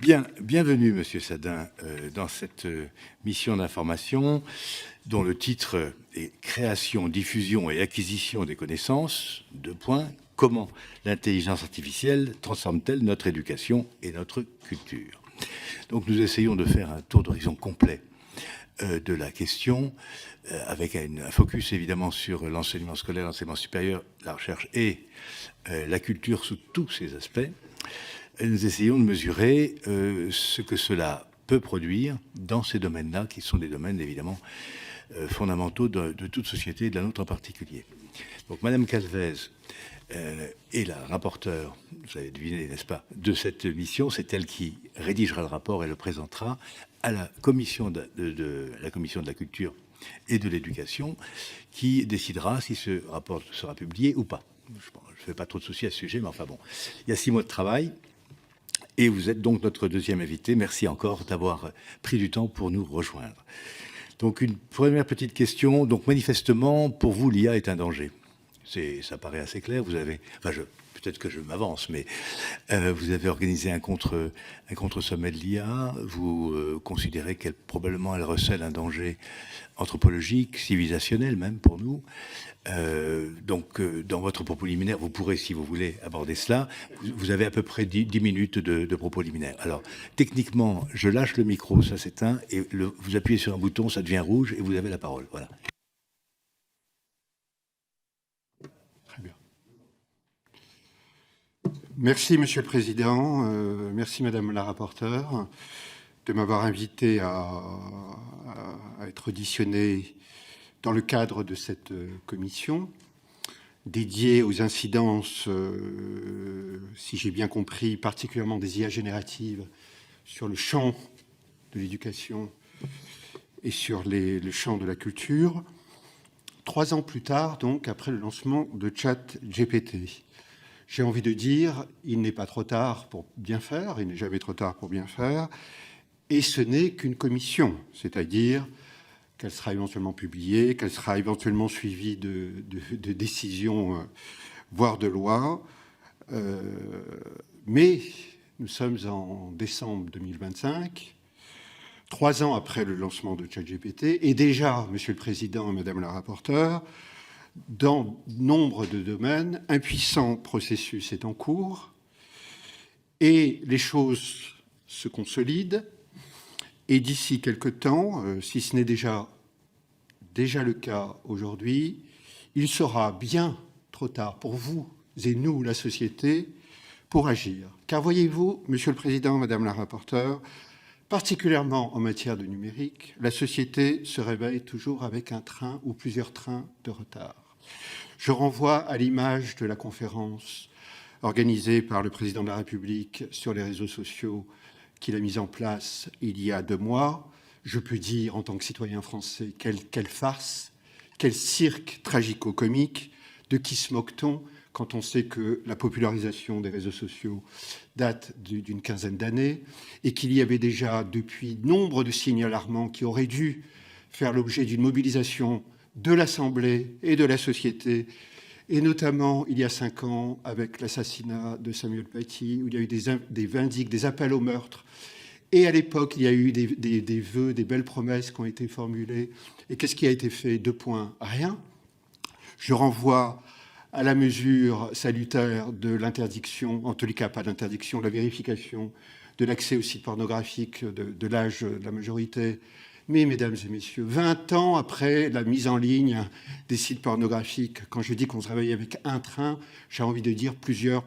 Bien, bienvenue, Monsieur Sadin, dans cette mission d'information dont le titre est « Création, diffusion et acquisition des connaissances ». Comment l'intelligence artificielle transforme-t-elle notre éducation et notre culture? Donc nous essayons de faire un tour d'horizon complet de la question, avec un focus évidemment sur l'enseignement scolaire, l'enseignement supérieur, la recherche et la culture sous tous ses aspects. Et nous essayons de mesurer ce que cela peut produire dans ces domaines-là, qui sont des domaines évidemment fondamentaux de toute société, et de la nôtre en particulier. Donc Madame Calvez est la rapporteure, vous avez deviné, n'est-ce pas, de cette mission. C'est elle qui rédigera le rapport et le présentera à la commission de la culture et de l'éducation, qui décidera si ce rapport sera publié ou pas. Je ne fais pas trop de soucis à ce sujet, mais enfin bon, il y a 6 mois de travail. Et vous êtes donc notre deuxième invité. Merci encore d'avoir pris du temps pour nous rejoindre. Donc, une première petite question. Donc, manifestement, pour vous, l'IA est un danger. Ça paraît assez clair. Vous avez... Enfin, peut-être que je m'avance, mais vous avez organisé un contre-sommet de l'IA. Vous considérez qu'elle, probablement, elle recèle un danger anthropologique, civilisationnel même pour nous. Donc, dans votre propos liminaire, vous pourrez, si vous voulez, aborder cela. Vous avez à peu près 10 minutes de propos liminaires. Alors, techniquement, je lâche le micro, ça s'éteint, et vous appuyez sur un bouton, ça devient rouge, et vous avez la parole. Voilà. Très bien. Merci, Monsieur le Président. Merci, Madame la rapporteure, de m'avoir invité à être auditionné dans le cadre de cette commission dédiée aux incidences, si j'ai bien compris, particulièrement des IA génératives sur le champ de l'éducation et sur le champ de la culture. 3 ans plus tard, donc, après le lancement de ChatGPT, j'ai envie de dire, il n'est pas trop tard pour bien faire, il n'est jamais trop tard pour bien faire, et ce n'est qu'une commission, c'est-à-dire qu'elle sera éventuellement publiée, qu'elle sera éventuellement suivie de décisions, voire de lois. Mais nous sommes en décembre 2025, 3 ans après le lancement de ChatGPT, et déjà, Monsieur le Président et Madame la rapporteure, dans nombre de domaines, un puissant processus est en cours, et les choses se consolident. Et d'ici quelque temps, si ce n'est déjà le cas aujourd'hui, il sera bien trop tard pour vous et nous, la société, pour agir. Car voyez-vous, Monsieur le Président, Madame la rapporteure, particulièrement en matière de numérique, la société se réveille toujours avec un train ou plusieurs trains de retard. Je renvoie à l'image de la conférence organisée par le Président de la République sur les réseaux sociaux qu'il a mise en place il y a 2 mois. Je peux dire, en tant que citoyen français, quelle farce, quel cirque tragico-comique. De qui se moque-t-on quand on sait que la popularisation des réseaux sociaux date d'une quinzaine d'années et qu'il y avait déjà depuis nombre de signes alarmants qui auraient dû faire l'objet d'une mobilisation de l'Assemblée et de la société, et notamment il y a 5 ans avec l'assassinat de Samuel Paty, où il y a eu des vindictes, des appels au meurtre. Et à l'époque, il y a eu des vœux, des belles promesses qui ont été formulées. Et qu'est-ce qui a été fait? 2 points. Rien. Je renvoie à la mesure salutaire de l'interdiction, en tous les cas pas d'interdiction, la vérification de l'accès aux sites pornographiques de l'âge de la majorité. Mais, mesdames et messieurs, 20 ans après la mise en ligne des sites pornographiques, quand je dis qu'on se réveille avec un train, j'ai envie de dire plusieurs,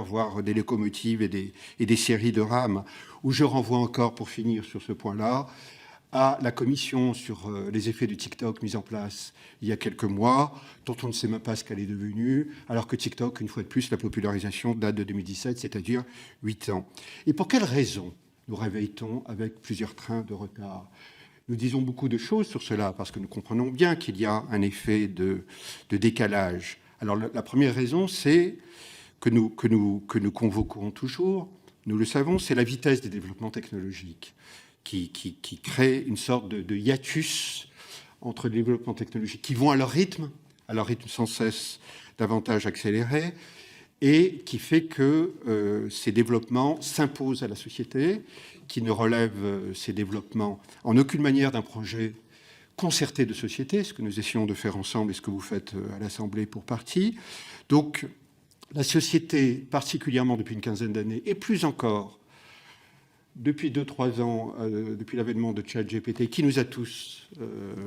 voire des locomotives et des séries de rames, où je renvoie encore, pour finir sur ce point-là, à la commission sur les effets de TikTok mise en place il y a quelques mois, dont on ne sait même pas ce qu'elle est devenue, alors que TikTok, une fois de plus, la popularisation date de 2017, c'est-à-dire 8 ans. Et pour quelles raisons nous réveille-t-on avec plusieurs trains de retard? Nous disons beaucoup de choses sur cela, parce que nous comprenons bien qu'il y a un effet de décalage. Alors la première raison, c'est que nous convoquons toujours, nous le savons, c'est la vitesse des développements technologiques qui crée une sorte de hiatus entre les développements technologiques qui vont à leur rythme sans cesse davantage accéléré, et qui fait que ces développements s'imposent à la société, qui ne relèvent ces développements en aucune manière d'un projet concerté de société, ce que nous essayons de faire ensemble et ce que vous faites à l'Assemblée pour partie. Donc, la société, particulièrement depuis une quinzaine d'années, et plus encore depuis 2-3 ans, depuis l'avènement de ChatGPT, qui nous a tous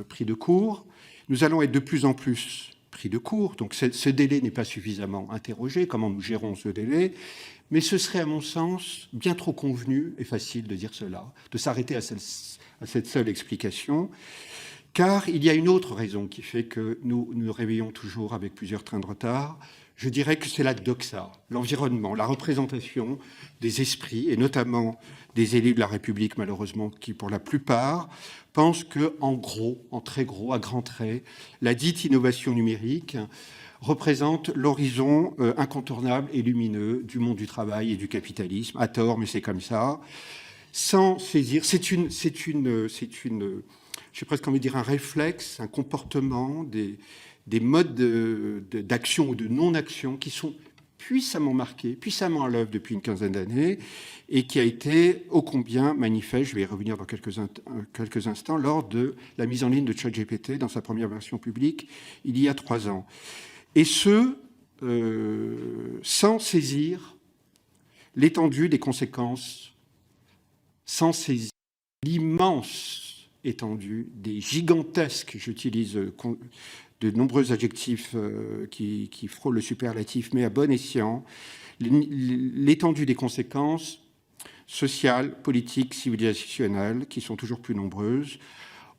pris de court, nous allons être de plus en plus pris de court. Donc, ce délai n'est pas suffisamment interrogé. Comment nous gérons ce délai? Mais ce serait, à mon sens, bien trop convenu et facile de dire cela, de s'arrêter à cette seule explication. Car il y a une autre raison qui fait que nous nous réveillons toujours avec plusieurs trains de retard. Je dirais que c'est la doxa, l'environnement, la représentation des esprits, et notamment des élus de la République, malheureusement, qui, pour la plupart, pensent que, en gros, en très gros, à grands traits, la dite innovation numérique représente l'horizon incontournable et lumineux du monde du travail et du capitalisme. À tort, mais c'est comme ça. Sans saisir, c'est une j'ai presque envie de dire un réflexe, un comportement, des modes d'action ou de non-action qui sont puissamment marqués, puissamment à l'œuvre depuis une quinzaine d'années et qui a été ô combien manifeste, je vais y revenir dans quelques instants, lors de la mise en ligne de ChatGPT dans sa première version publique il y a 3 ans. Et ce, sans saisir l'étendue des conséquences, sans saisir l'immense étendue des gigantesques, j'utilise de nombreux adjectifs qui frôlent le superlatif, mais à bon escient, l'étendue des conséquences sociales, politiques, civilisationnelles, qui sont toujours plus nombreuses,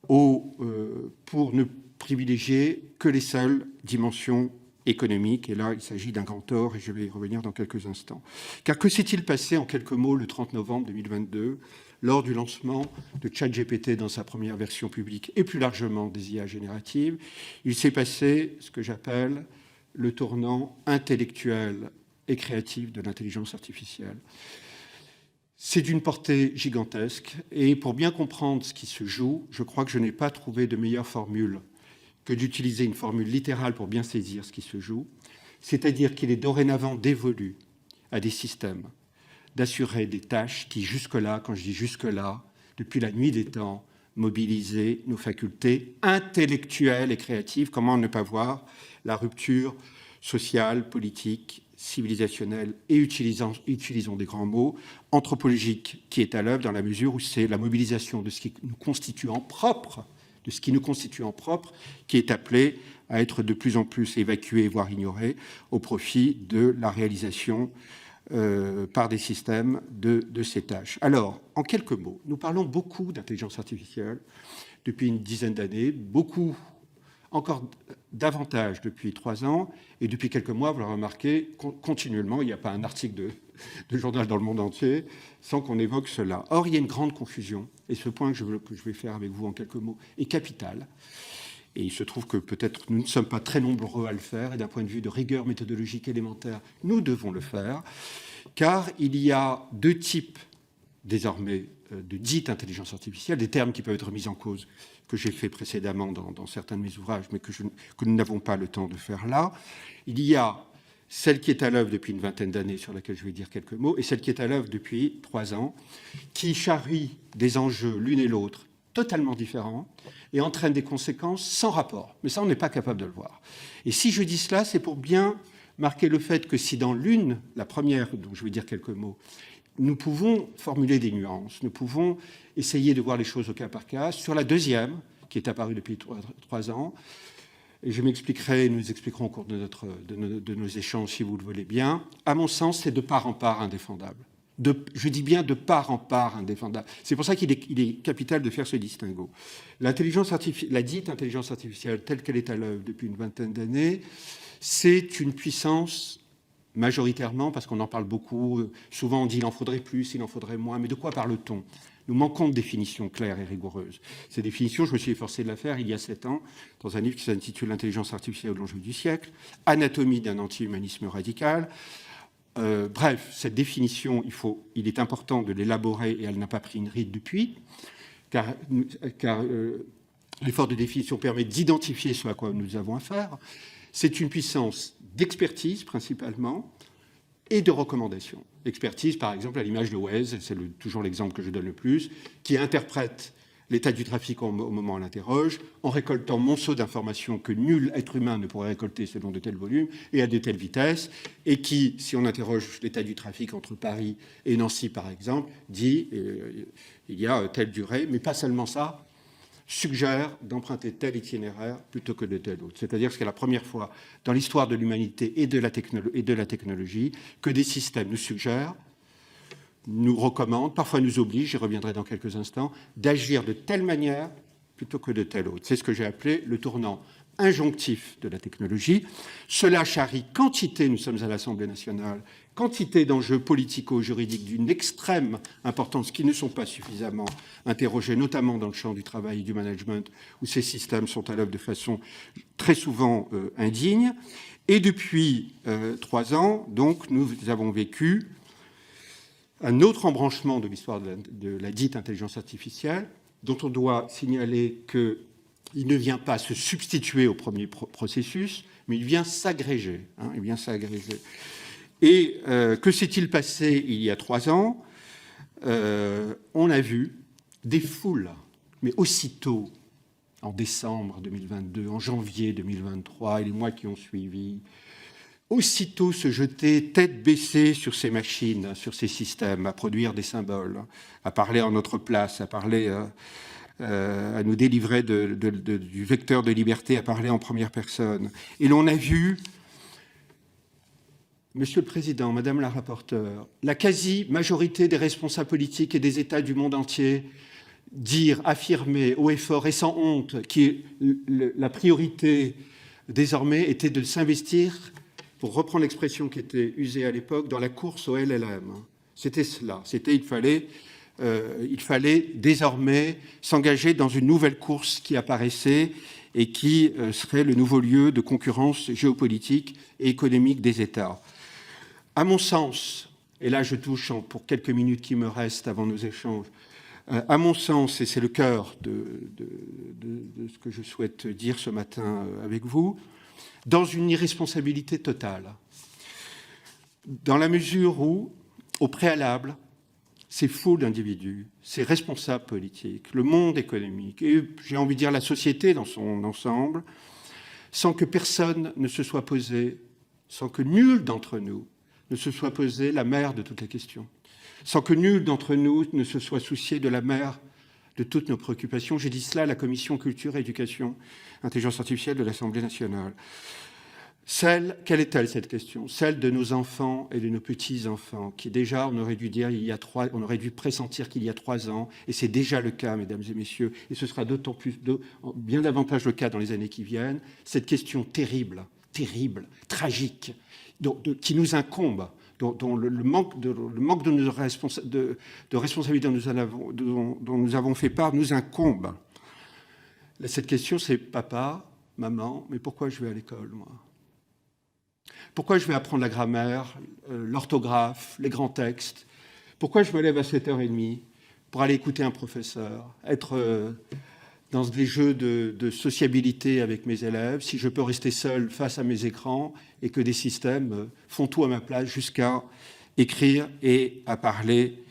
pour ne privilégier que les seules dimensions économiques. Et là, il s'agit d'un grand tort, et je vais y revenir dans quelques instants. Car que s'est-il passé, en quelques mots, le 30 novembre 2022, lors du lancement de ChatGPT dans sa première version publique, et plus largement des IA génératives? Il s'est passé ce que j'appelle le tournant intellectuel et créatif de l'intelligence artificielle. C'est d'une portée gigantesque, et pour bien comprendre ce qui se joue, je crois que je n'ai pas trouvé de meilleure formule que d'utiliser une formule littérale pour bien saisir ce qui se joue, c'est-à-dire qu'il est dorénavant dévolu à des systèmes d'assurer des tâches qui, jusque-là, quand je dis jusque-là, depuis la nuit des temps, mobilisaient nos facultés intellectuelles et créatives. Comment ne pas voir la rupture sociale, politique, civilisationnelle et, utilisons des grands mots, anthropologique qui est à l'œuvre dans la mesure où c'est la mobilisation de ce qui nous constitue en propre, qui est appelé à être de plus en plus évacué, voire ignoré, au profit de la réalisation par des systèmes de ces tâches. Alors, en quelques mots, nous parlons beaucoup d'intelligence artificielle depuis une dizaine d'années, beaucoup, encore davantage depuis 3 ans, et depuis quelques mois, vous l'avez remarqué, continuellement, il n'y a pas un article de journal dans le monde entier sans qu'on évoque cela. Or, il y a une grande confusion, et ce point que je vais faire avec vous en quelques mots est capital. Et il se trouve que peut-être nous ne sommes pas très nombreux à le faire, et d'un point de vue de rigueur méthodologique élémentaire, nous devons le faire, car il y a 2 types désormais de dite intelligence artificielle, des termes qui peuvent être mis en cause, que j'ai fait précédemment dans certains de mes ouvrages, mais que nous n'avons pas le temps de faire là. Il y a celle qui est à l'œuvre depuis une vingtaine d'années, sur laquelle je vais dire quelques mots, et celle qui est à l'œuvre depuis 3 ans, qui charrie des enjeux l'une et l'autre totalement différents et entraîne des conséquences sans rapport. Mais ça, on n'est pas capable de le voir. Et si je dis cela, c'est pour bien marquer le fait que si dans l'une, la première, dont je vais dire quelques mots, nous pouvons formuler des nuances, nous pouvons essayer de voir les choses au cas par cas, sur la deuxième, qui est apparue depuis 3 ans, et je m'expliquerai, nous expliquerons au cours de nos échanges, si vous le voulez bien, à mon sens, c'est de part en part indéfendable. Je dis bien de part en part indéfendable. C'est pour ça qu'il est capital de faire ce distinguo. La dite intelligence artificielle, telle qu'elle est à l'œuvre depuis une vingtaine d'années, c'est une puissance majoritairement, parce qu'on en parle beaucoup, souvent on dit il en faudrait plus, il en faudrait moins, mais de quoi parle-t-on? Nous manquons de définitions claires et rigoureuses. Ces définitions, je me suis efforcé de la faire il y a 7 ans, dans un livre qui s'intitule « L'intelligence artificielle au l'enjeu du siècle »,« Anatomie d'un anti-humanisme radical ». Bref, cette définition, il est important de l'élaborer, et elle n'a pas pris une ride depuis, car l'effort de définition permet d'identifier ce à quoi nous avons affaire. C'est une puissance d'expertise, principalement, et de recommandations. L'expertise, par exemple, à l'image de Waze, c'est toujours l'exemple que je donne le plus, qui interprète l'état du trafic au moment où on l'interroge, en récoltant monceau d'informations que nul être humain ne pourrait récolter selon de tels volumes et à de telles vitesses, et qui, si on interroge l'état du trafic entre Paris et Nancy, par exemple, dit il y a telle durée, mais pas seulement ça, suggère d'emprunter tel itinéraire plutôt que de tel autre. C'est-à-dire que c'est la première fois dans l'histoire de l'humanité et de la technologie que des systèmes nous suggèrent, nous recommandent, parfois nous obligent, j'y reviendrai dans quelques instants, d'agir de telle manière plutôt que de telle autre. C'est ce que j'ai appelé le tournant injonctif de la technologie. Cela charrie quantité, nous sommes à l'Assemblée nationale, quantité d'enjeux politico-juridiques d'une extrême importance qui ne sont pas suffisamment interrogés, notamment dans le champ du travail et du management, où ces systèmes sont à l'œuvre de façon très souvent indigne. Et depuis 3 ans, donc, nous avons vécu un autre embranchement de l'histoire de la dite intelligence artificielle, dont on doit signaler qu'il ne vient pas se substituer au premier processus, mais il vient s'agréger. Il vient s'agréger. Et que s'est-il passé il y a 3 ans? On a vu des foules, mais aussitôt, en décembre 2022, en janvier 2023 et les mois qui ont suivi, aussitôt se jeter tête baissée sur ces machines, sur ces systèmes, à produire des symboles, à parler en notre place, à parler, à nous délivrer du vecteur de liberté, à parler en première personne. Et l'on a vu, Monsieur le Président, Madame la rapporteure, la quasi-majorité des responsables politiques et des États du monde entier dire, affirmer haut et fort et sans honte que la priorité désormais était de s'investir, pour reprendre l'expression qui était usée à l'époque, dans la course au LLM. C'était cela. Il fallait désormais s'engager dans une nouvelle course qui apparaissait et qui serait le nouveau lieu de concurrence géopolitique et économique des États. À mon sens, et là je touche pour quelques minutes qui me restent avant nos échanges, à mon sens, et c'est le cœur de ce que je souhaite dire ce matin avec vous, dans une irresponsabilité totale, dans la mesure où, au préalable, ces foules d'individus, ces responsables politiques, le monde économique, et j'ai envie de dire la société dans son ensemble, sans que personne ne se soit posé, sans que nul d'entre nous ne se soit posé la mère de toutes les questions, sans que nul d'entre nous ne se soit soucié de la mère de toutes nos préoccupations. J'ai dit cela à la Commission Culture et Éducation, Intelligence Artificielle de l'Assemblée nationale. Quelle est-elle cette question? Celle de nos enfants et de nos petits-enfants, qui déjà, on aurait dû pressentir qu'il y a 3 ans, et c'est déjà le cas, mesdames et messieurs, et ce sera bien davantage le cas dans les années qui viennent, cette question terrible, tragique, qui nous incombe, dont le manque de responsabilité dont nous avons fait part nous incombe. Cette question, c'est papa, maman, mais pourquoi je vais à l'école, moi? Pourquoi je vais apprendre la grammaire, l'orthographe, les grands textes? Pourquoi je me lève à 7h30 pour aller écouter un professeur, être dans des jeux de sociabilité avec mes élèves, si je peux rester seul face à mes écrans et que des systèmes font tout à ma place jusqu'à écrire et à parler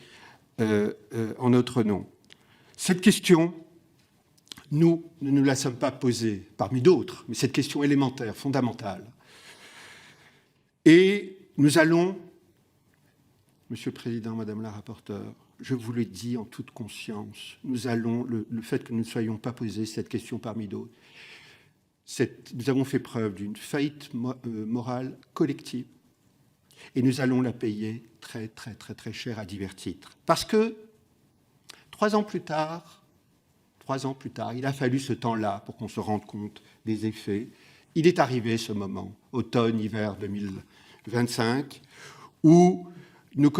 en notre nom? Cette question, nous ne nous la sommes pas posée parmi d'autres, mais cette question élémentaire, fondamentale. Et nous allons, Monsieur le Président, Madame la rapporteure, je vous le dis en toute conscience, nous allons, le fait que nous ne soyons pas posés cette question parmi d'autres, nous avons fait preuve d'une faillite morale collective et nous allons la payer très, très, très, très cher à divers titres. Parce que 3 ans plus tard, il a fallu ce temps-là pour qu'on se rende compte des effets. Il est arrivé ce moment, automne-hiver 2025, où nous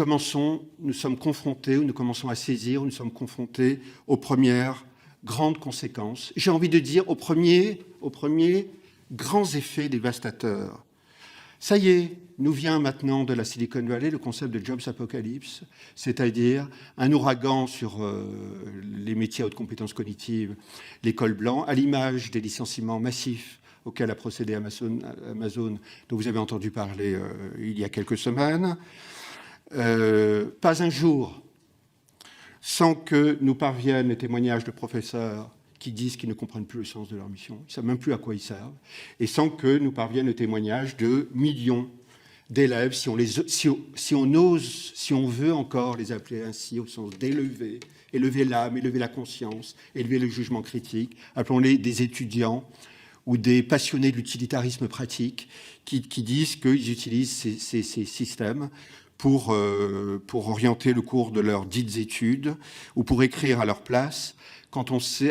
sommes confrontés, où nous commençons à saisir, où nous sommes confrontés aux premières grandes conséquences. J'ai envie de dire aux premiers grands effets dévastateurs. Ça y est, nous vient maintenant de la Silicon Valley le concept de Jobs Apocalypse, c'est-à-dire un ouragan sur les métiers à haute compétence cognitive, les cols blancs, à l'image des licenciements massifs auquel a procédé Amazon, dont vous avez entendu parler il y a quelques semaines. Pas un jour sans que nous parviennent les témoignages de professeurs qui disent qu'ils ne comprennent plus le sens de leur mission, ils ne savent même plus à quoi ils servent, et sans que nous parviennent les témoignages de millions d'élèves, si on ose, si on veut encore les appeler ainsi, au sens d'élever, élever l'âme, élever la conscience, élever le jugement critique, appelons-les des étudiants ou des passionnés de l'utilitarisme pratique qui disent qu'ils utilisent ces systèmes pour orienter le cours de leurs dites études ou pour écrire à leur place,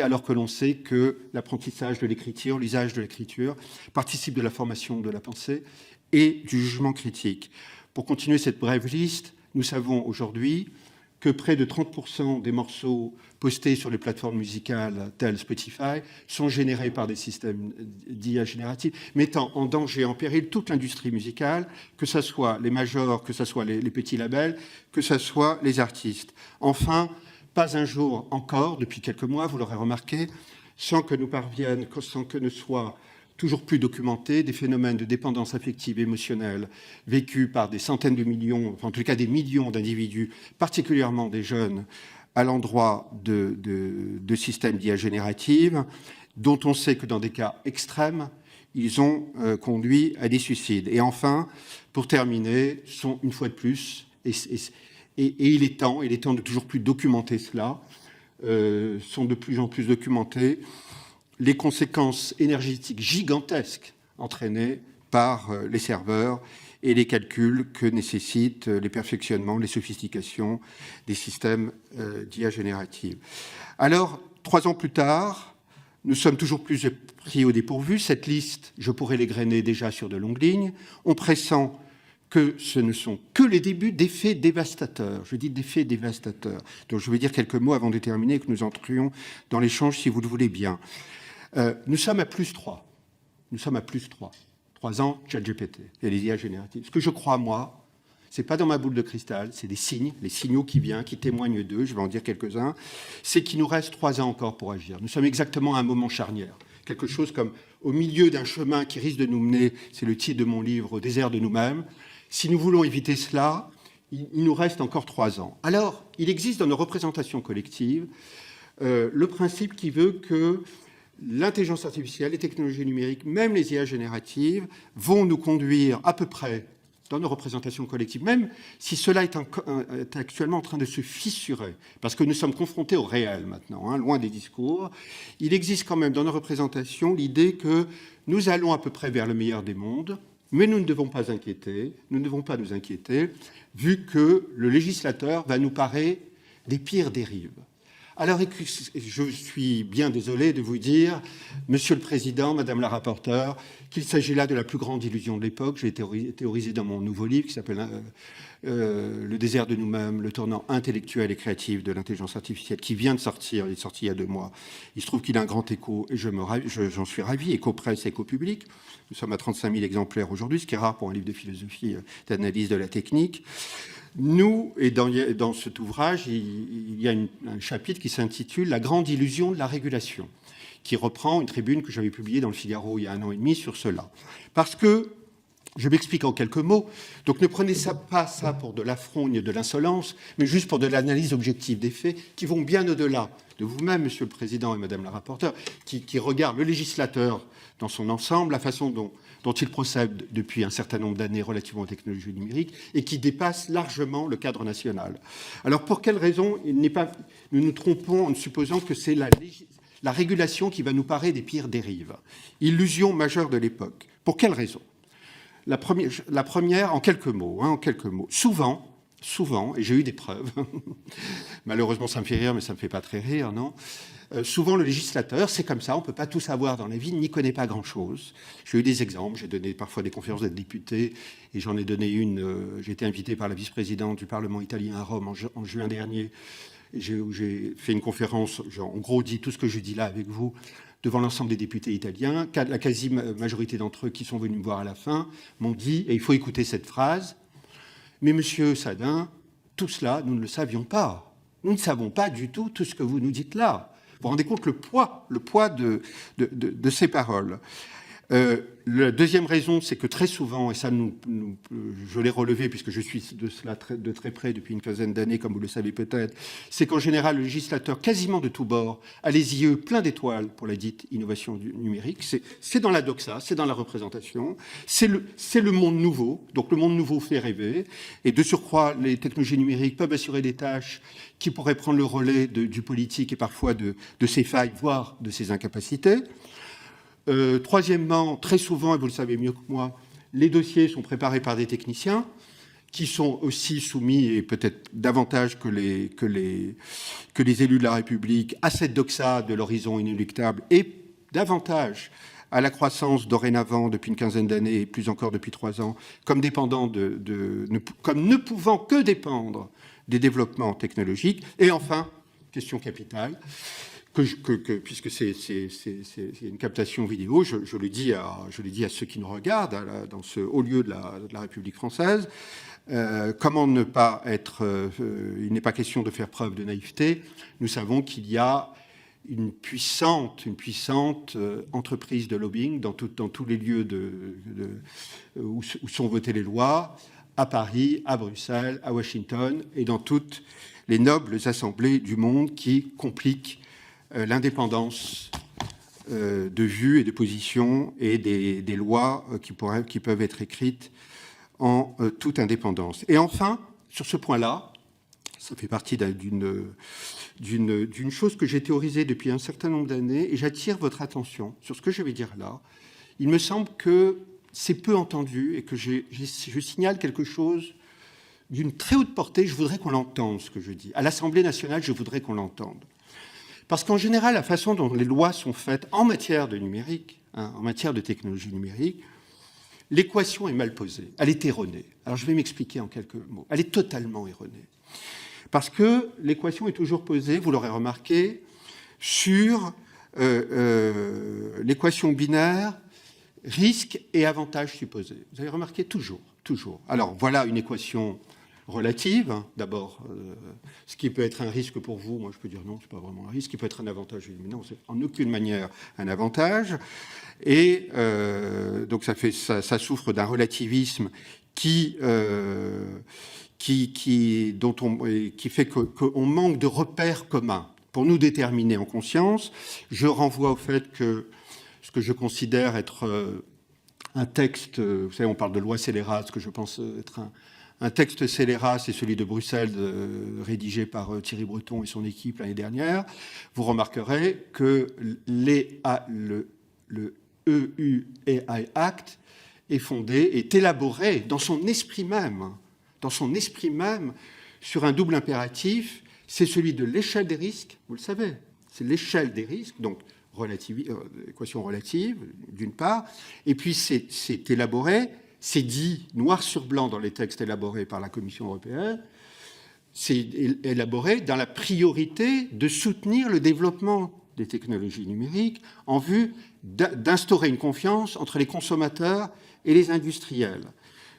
alors que l'on sait que l'apprentissage de l'écriture, l'usage de l'écriture, participe de la formation de la pensée et du jugement critique. Pour continuer cette brève liste, nous savons aujourd'hui que près de 30% des morceaux postés sur les plateformes musicales telles Spotify sont générés par des systèmes d'IA génératifs, mettant en danger, en péril toute l'industrie musicale, que ce soit les majors, que ce soit les petits labels, que ce soit les artistes. Enfin, pas un jour encore, depuis quelques mois, vous l'aurez remarqué, sans que ne soient toujours plus documentés des phénomènes de dépendance affective et émotionnelle vécus par des centaines de millions, enfin en tout cas des millions d'individus, particulièrement des jeunes, à l'endroit de systèmes d'IA générative, dont on sait que dans des cas extrêmes, ils ont conduit à des suicides. Et enfin, pour terminer, sont une fois de plus, et il est temps de toujours plus documenter cela, sont de plus en plus documentés les conséquences énergétiques gigantesques entraînées par les serveurs et les calculs que nécessitent les perfectionnements, les sophistications des systèmes d'IA générative. Alors, 3 ans plus tard, nous sommes toujours plus pris au dépourvu. Cette liste, je pourrais l'égrener déjà sur de longues lignes. On pressent que ce ne sont que les débuts d'effets dévastateurs. Je dis d'effets dévastateurs. Donc je vais dire quelques mots avant de terminer et que nous entrions dans l'échange, si vous le voulez bien. Nous sommes à plus 3. Nous sommes à plus 3. 3 ans, ChatGPT et les IA génératives. Ce que je crois, moi, c'est pas dans ma boule de cristal, c'est des signes, les signaux qui viennent, qui témoignent d'eux, je vais en dire quelques-uns, c'est qu'il nous reste 3 ans encore pour agir. Nous sommes exactement à un moment charnière. Quelque chose comme au milieu d'un chemin qui risque de nous mener, c'est le titre de mon livre, au désert de nous-mêmes. Si nous voulons éviter cela, il nous reste encore 3 ans. Alors, il existe dans nos représentations collectives le principe qui veut que l'intelligence artificielle, les technologies numériques, même les IA génératives, vont nous conduire à peu près dans nos représentations collectives, même si cela est actuellement en train de se fissurer, parce que nous sommes confrontés au réel maintenant, hein, loin des discours. Il existe quand même dans nos représentations l'idée que nous allons à peu près vers le meilleur des mondes, mais nous ne devons pas nous inquiéter, vu que le législateur va nous parer des pires dérives. Alors, je suis bien désolé de vous dire, Monsieur le Président, Madame la rapporteure, qu'il s'agit là de la plus grande illusion de l'époque. J'ai théorisé dans mon nouveau livre qui s'appelle Le désert de nous-mêmes, le tournant intellectuel et créatif de l'intelligence artificielle, qui vient de sortir. Il est sorti il y a 2 mois. Il se trouve qu'il a un grand écho, et j'en suis ravi, écho presse, écho public. Nous sommes à 35 000 exemplaires aujourd'hui, ce qui est rare pour un livre de philosophie, d'analyse de la technique. Nous, et dans cet ouvrage, il y a un chapitre qui s'intitule « La grande illusion de la régulation », qui reprend une tribune que j'avais publiée dans le Figaro il y a 1 an et demi sur cela. Parce que, je m'explique en quelques mots, donc ne prenez pas ça pour de l'affront ni de l'insolence, mais juste pour de l'analyse objective des faits qui vont bien au-delà de vous-même, Monsieur le Président et Madame la rapporteure, qui regarde le législateur dans son ensemble, la façon dont il procède depuis un certain nombre d'années relativement aux technologies numériques et qui dépasse largement le cadre national. Alors, pour quelle raison nous nous trompons en supposant que c'est la régulation qui va nous parer des pires dérives? Illusion majeure de l'époque. Pour quelle raison? La première, en quelques mots. Souvent, et j'ai eu des preuves, malheureusement ça me fait rire, mais ça ne me fait pas très rire, non? Souvent, le législateur, c'est comme ça, on ne peut pas tout savoir dans la vie, il n'y connaît pas grand-chose. J'ai eu des exemples, j'ai donné parfois des conférences de députés, et j'en ai donné une, j'ai été invité par la vice-présidente du Parlement italien à Rome en juin dernier, où j'ai fait une conférence, en gros dit tout ce que je dis là avec vous, devant l'ensemble des députés italiens. La quasi-majorité d'entre eux qui sont venus me voir à la fin m'ont dit, et il faut écouter cette phrase, « Mais Monsieur Sadin, tout cela, nous ne le savions pas. Nous ne savons pas du tout ce que vous nous dites là. » Vous vous rendez compte le poids de ces paroles. La deuxième raison, c'est que très souvent, et ça je l'ai relevé puisque je suis de cela de très près depuis une quinzaine d'années, comme vous le savez peut-être, c'est qu'en général, le législateur, quasiment de tous bords, a les yeux pleins d'étoiles pour la dite innovation numérique. C'est dans la doxa, c'est dans la représentation, c'est le monde nouveau. Donc le monde nouveau fait rêver. Et de surcroît, les technologies numériques peuvent assurer des tâches qui pourraient prendre le relais du politique et parfois de ses failles, voire de ses incapacités. Troisièmement, très souvent, et vous le savez mieux que moi, les dossiers sont préparés par des techniciens qui sont aussi soumis, et peut-être davantage que les élus de la République, à cette doxa de l'horizon inéluctable et davantage à la croissance dorénavant depuis une quinzaine d'années et plus encore depuis 3 ans, comme dépendant comme ne pouvant que dépendre des développements technologiques. Et enfin, question capitale, puisque c'est une captation vidéo, je le dis à ceux qui nous regardent dans ce haut lieu de la République française, comment ne pas être... il n'est pas question de faire preuve de naïveté. Nous savons qu'il y a une puissante entreprise de lobbying dans tous les lieux où sont votées les lois, à Paris, à Bruxelles, à Washington, et dans toutes les nobles assemblées du monde qui compliquent l'indépendance de vue et de position et des lois qui peuvent être écrites en toute indépendance. Et enfin, sur ce point-là, ça fait partie d'une chose que j'ai théorisée depuis un certain nombre d'années, et j'attire votre attention sur ce que je vais dire là. Il me semble que c'est peu entendu et que je signale quelque chose d'une très haute portée. Je voudrais qu'on l'entende, ce que je dis. À l'Assemblée nationale, je voudrais qu'on l'entende. Parce qu'en général, la façon dont les lois sont faites en matière de numérique, en matière de technologie numérique, l'équation est mal posée, elle est erronée. Alors je vais m'expliquer en quelques mots. Elle est totalement erronée. Parce que l'équation est toujours posée, vous l'aurez remarqué, sur l'équation binaire risque et avantage supposés. Vous avez remarqué toujours. Alors voilà une équation relative. D'abord, ce qui peut être un risque pour vous, moi je peux dire non, c'est pas vraiment un risque. Ce qui peut être un avantage, mais non, c'est en aucune manière un avantage. Et donc ça souffre d'un relativisme qui fait qu'on manque de repères communs pour nous déterminer en conscience. Je renvoie au fait que ce que je considère être un texte, vous savez, on parle de loi scélérate, ce que je pense être un texte scélérat, c'est celui de Bruxelles, rédigé par Thierry Breton et son équipe l'année dernière. Vous remarquerez que le EU-AI Act est fondé, est élaboré dans son esprit même, sur un double impératif, c'est celui de l'échelle des risques, vous le savez, c'est l'échelle des risques, donc équation relative, d'une part, et puis c'est élaboré, c'est dit noir sur blanc dans les textes élaborés par la Commission européenne, c'est élaboré dans la priorité de soutenir le développement des technologies numériques en vue d'instaurer une confiance entre les consommateurs et les industriels.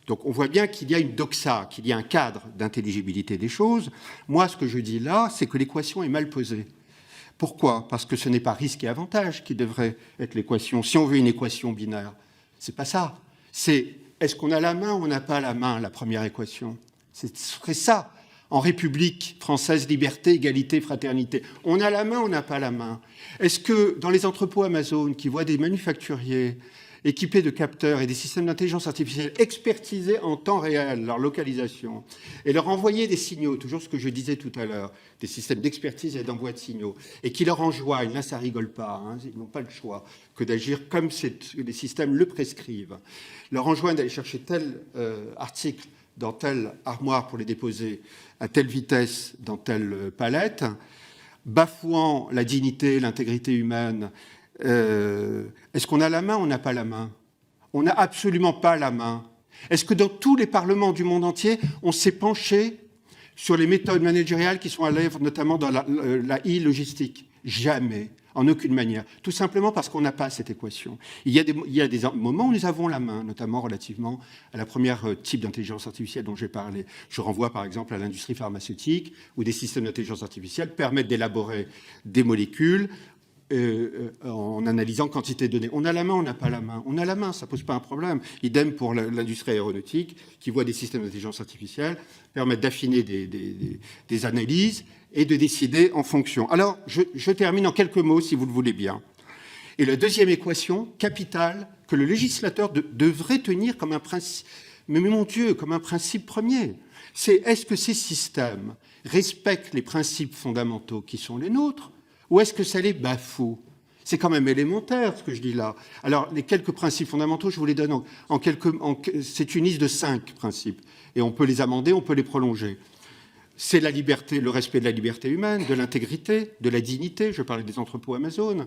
Donc on voit bien qu'il y a une doxa, qu'il y a un cadre d'intelligibilité des choses. Moi, ce que je dis là, c'est que l'équation est mal posée. Pourquoi ? Parce que ce n'est pas risque et avantage qui devrait être l'équation. Si on veut une équation binaire, c'est pas ça. C'est est-ce qu'on a la main ou on n'a pas la main, la première équation. Ce serait ça. En République française, liberté, égalité, fraternité. On a la main, on n'a pas la main. Est-ce que dans les entrepôts Amazon qui voient des manufacturiers équipés de capteurs et des systèmes d'intelligence artificielle expertiser en temps réel leur localisation et leur envoyer des signaux, toujours ce que je disais tout à l'heure, des systèmes d'expertise et d'envoi de signaux, et qui leur enjoignent, là ça rigole pas, hein, ils n'ont pas le choix que d'agir comme les systèmes le prescrivent, leur enjoignent d'aller chercher tel article dans telle armoire pour les déposer à telle vitesse dans telle palette, bafouant la dignité, l'intégrité humaine. Est-ce qu'on a la main ou on n'a pas la main ? On n'a absolument pas la main. Est-ce que dans tous les parlements du monde entier, on s'est penché sur les méthodes managériales qui sont à l'œuvre, notamment dans la e-logistique ? Jamais, en aucune manière. Tout simplement parce qu'on n'a pas cette équation. Il y a des moments où nous avons la main, notamment relativement à la première type d'intelligence artificielle dont j'ai parlé. Je renvoie par exemple à l'industrie pharmaceutique, où des systèmes d'intelligence artificielle permettent d'élaborer des molécules en analysant quantité de données. On a la main, on n'a pas la main. On a la main, ça ne pose pas un problème. Idem pour l'industrie aéronautique, qui voit des systèmes d'intelligence artificielle permettre d'affiner des analyses et de décider en fonction. Alors, je termine en quelques mots, si vous le voulez bien. Et la deuxième équation capitale que le législateur devrait tenir comme un principe, mais mon Dieu, comme un principe premier, c'est est-ce que ces systèmes respectent les principes fondamentaux qui sont les nôtres, ou est-ce que ça les bafoue? C'est quand même élémentaire ce que je dis là. Alors, les quelques principes fondamentaux, je vous les donne c'est une liste de 5 principes. Et on peut les amender, on peut les prolonger. C'est la liberté, le respect de la liberté humaine, de l'intégrité, de la dignité. Je parlais des entrepôts Amazon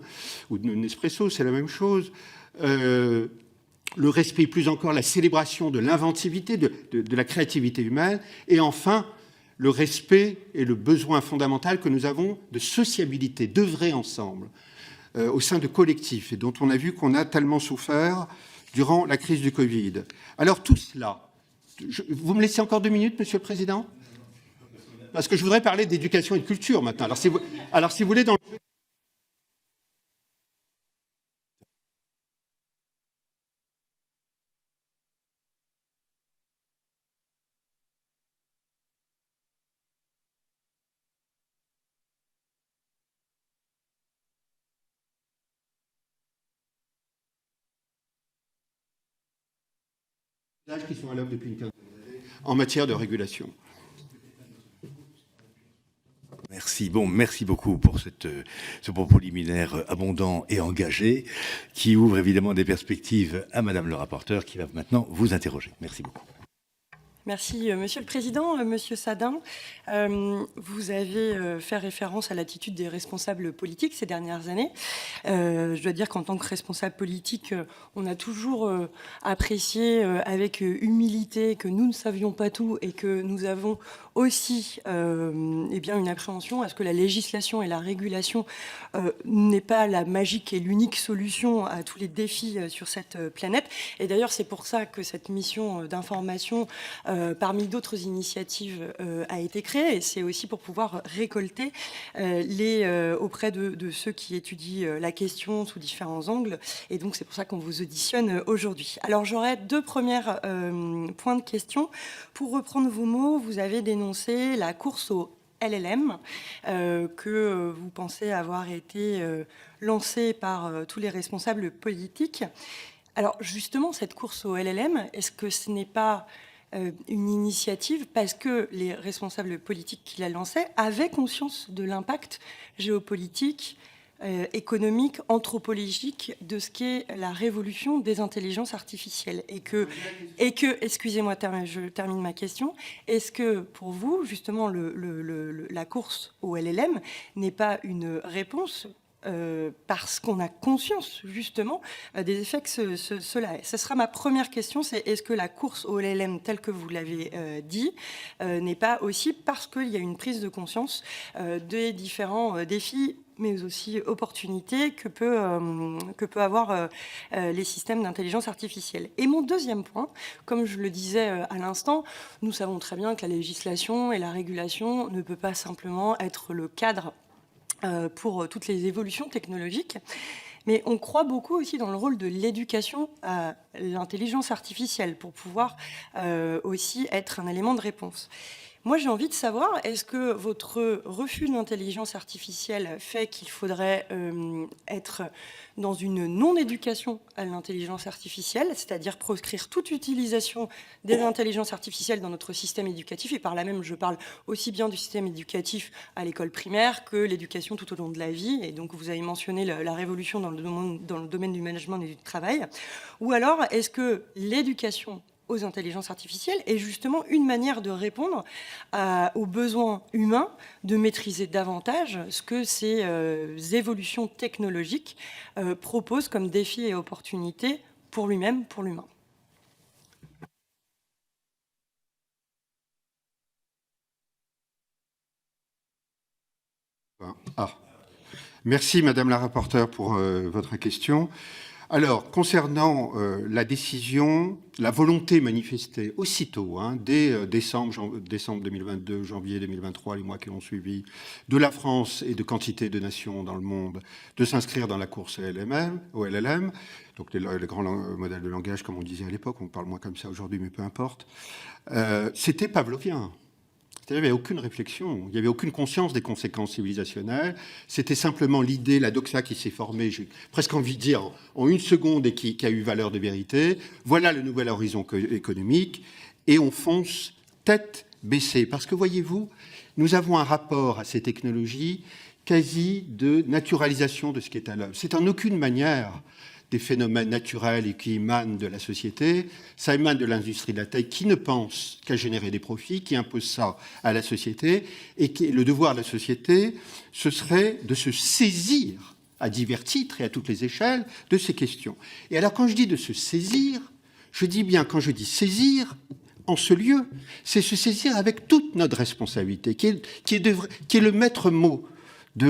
ou de Nespresso, c'est la même chose. Le respect, plus encore, la célébration de l'inventivité, de la créativité humaine. Et enfin, le respect et le besoin fondamental que nous avons de sociabilité, d'œuvrer ensemble au sein de collectifs, et dont on a vu qu'on a tellement souffert durant la crise du Covid. Alors tout cela, vous me laissez encore 2 minutes, Monsieur le Président ? Parce que je voudrais parler d'éducation et de culture maintenant. Alors si vous voulez, dans qui sont à l'œuvre depuis une quinzaine d'années en matière de régulation. Merci. Bon, merci beaucoup pour ce propos liminaire abondant et engagé, qui ouvre évidemment des perspectives à Madame le rapporteur, qui va maintenant vous interroger. Merci beaucoup. Merci, Monsieur le Président. Monsieur Sadin, vous avez fait référence à l'attitude des responsables politiques ces dernières années. Je dois dire qu'en tant que responsable politique, on a toujours apprécié avec humilité que nous ne savions pas tout et que nous avons aussi une appréhension à ce que la législation et la régulation n'est pas la magique et l'unique solution à tous les défis sur cette planète. Et d'ailleurs, c'est pour ça que cette mission d'information parmi d'autres initiatives, a été créée. Et c'est aussi pour pouvoir récolter auprès de ceux qui étudient la question sous différents angles. Et donc, c'est pour ça qu'on vous auditionne aujourd'hui. Alors, j'aurais 2 premiers points de question. Pour reprendre vos mots, vous avez dénoncé la course au LLM, que vous pensez avoir été lancée par tous les responsables politiques. Alors, justement, cette course au LLM, est-ce que ce n'est pas une initiative parce que les responsables politiques qui la lançaient avaient conscience de l'impact géopolitique, économique, anthropologique de ce qu'est la révolution des intelligences artificielles et que excusez-moi, je termine ma question, est-ce que pour vous, justement, la course au LLM n'est pas une réponse parce qu'on a conscience justement des effets que cela est. Ce sera ma première question, c'est est-ce que la course au LLM telle que vous l'avez dit n'est pas aussi parce qu'il y a une prise de conscience des différents défis mais aussi opportunités que peut avoir les systèmes d'intelligence artificielle. Et mon deuxième point, comme je le disais à l'instant, nous savons très bien que la législation et la régulation ne peut pas simplement être le cadre pour toutes les évolutions technologiques. Mais on croit beaucoup aussi dans le rôle de l'éducation à l'intelligence artificielle pour pouvoir aussi être un élément de réponse. Moi, j'ai envie de savoir, est-ce que votre refus de l'intelligence artificielle fait qu'il faudrait être dans une non-éducation à l'intelligence artificielle, c'est-à-dire proscrire toute utilisation des intelligences artificielles dans notre système éducatif, et par là même, je parle aussi bien du système éducatif à l'école primaire que l'éducation tout au long de la vie, et donc vous avez mentionné la révolution dans le domaine du management et du travail, ou alors est-ce que l'éducation aux intelligences artificielles est justement une manière de répondre aux besoins humains de maîtriser davantage ce que ces évolutions technologiques proposent comme défis et opportunités pour lui-même, pour l'humain. Merci, Madame la rapporteure, pour votre question. Alors, concernant la décision, la volonté manifestée aussitôt, dès décembre 2022, janvier 2023, les mois qui ont suivi, de la France et de quantité de nations dans le monde, de s'inscrire dans la course au LLM, donc les grands modèles de langage, comme on disait à l'époque, on parle moins comme ça aujourd'hui, mais peu importe, c'était pavlovien. Il n'y avait aucune réflexion, il n'y avait aucune conscience des conséquences civilisationnelles. C'était simplement l'idée, la doxa qui s'est formée, j'ai presque envie de dire, en une seconde et qui a eu valeur de vérité. Voilà le nouvel horizon économique. Et on fonce tête baissée. Parce que, voyez-vous, nous avons un rapport à ces technologies quasi de naturalisation de ce qui est à l'œuvre. C'est en aucune manière des phénomènes naturels et qui émanent de la société, ça émane de l'industrie de la tech qui ne pense qu'à générer des profits, qui impose ça à la société, et le devoir de la société, ce serait de se saisir à divers titres et à toutes les échelles de ces questions. Et alors quand je dis de se saisir, je dis bien quand je dis saisir, en ce lieu, c'est se saisir avec toute notre responsabilité, qui est le maître mot de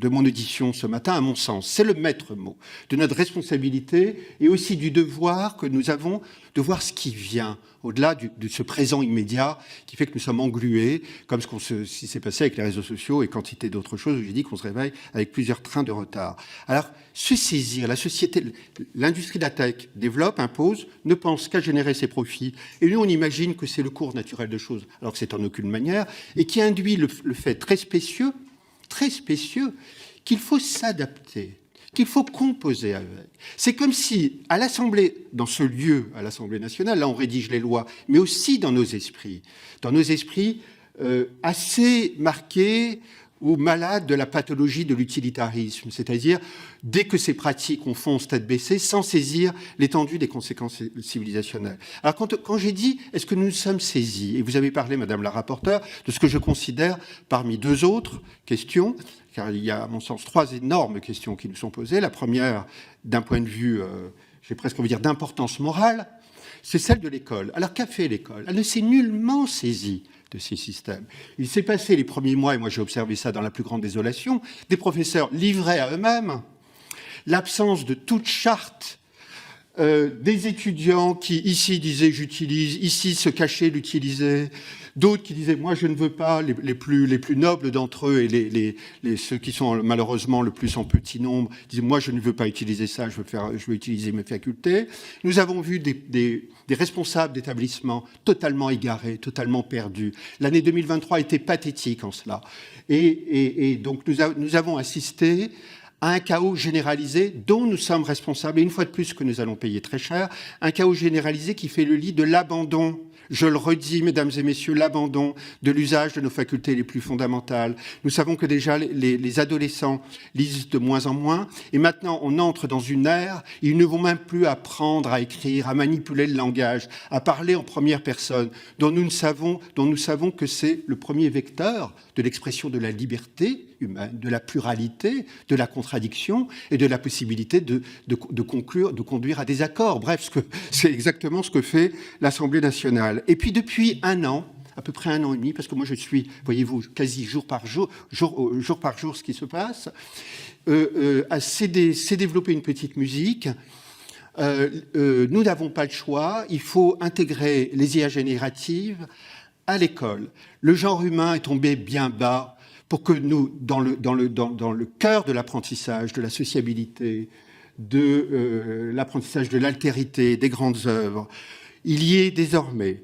mon audition ce matin, à mon sens. C'est le maître mot de notre responsabilité et aussi du devoir que nous avons de voir ce qui vient, au-delà de ce présent immédiat qui fait que nous sommes englués, comme ce qui s'est passé avec les réseaux sociaux et quantité d'autres choses où j'ai dit qu'on se réveille avec plusieurs trains de retard. Alors, se saisir, la société, l'industrie de la tech développe, impose, ne pense qu'à générer ses profits. Et nous, on imagine que c'est le cours naturel de choses, alors que c'est en aucune manière, et qui induit le fait très spécieux, qu'il faut s'adapter, qu'il faut composer avec. C'est comme si, à l'Assemblée, dans ce lieu, à l'Assemblée nationale, là on rédige les lois, mais aussi dans nos esprits assez marqués ou malades de la pathologie de l'utilitarisme, c'est-à-dire dès que ces pratiques, on fonce tête baissée sans saisir l'étendue des conséquences civilisationnelles. Alors quand j'ai dit, est-ce que nous nous sommes saisis, et vous avez parlé, Madame la rapporteure, de ce que je considère parmi deux autres questions, car il y a, à mon sens, trois énormes questions qui nous sont posées. La première, d'un point de vue, j'ai presque envie de dire, d'importance morale, c'est celle de l'école. Alors qu'a fait l'école ? Elle ne s'est nullement saisie de ces systèmes. Il s'est passé les premiers mois, et moi j'ai observé ça dans la plus grande désolation, des professeurs livrés à eux-mêmes, l'absence de toute charte, des étudiants qui ici disaient j'utilise, ici se cachaient l'utiliser, d'autres qui disaient moi je ne veux pas, les plus nobles d'entre eux et ceux qui sont malheureusement le plus en petit nombre disaient moi je ne veux pas utiliser ça, je veux utiliser mes facultés. Nous avons vu des responsables d'établissements totalement égarés, totalement perdus. L'année 2023 était pathétique en cela. Et donc nous avons assisté à un chaos généralisé dont nous sommes responsables, et une fois de plus que nous allons payer très cher, un chaos généralisé qui fait le lit de l'abandon, je le redis, mesdames et messieurs, l'abandon de l'usage de nos facultés les plus fondamentales. Nous savons que déjà les adolescents lisent de moins en moins, et maintenant on entre dans une ère, ils ne vont même plus apprendre à écrire, à manipuler le langage, à parler en première personne, dont nous savons que c'est le premier vecteur de l'expression de la liberté humaine, de la pluralité, de la contradiction et de la possibilité de conduire à des accords. Bref, c'est exactement ce que fait l'Assemblée nationale. Et puis depuis un an, à peu près un an et demi, parce que moi je suis, voyez-vous, quasi jour par jour ce qui se passe, c'est développer une petite musique. Nous n'avons pas le choix, il faut intégrer les IA génératives à l'école. Le genre humain est tombé bien bas pour que nous, dans le cœur de l'apprentissage, de la sociabilité, de l'apprentissage de l'altérité, des grandes œuvres, il y ait désormais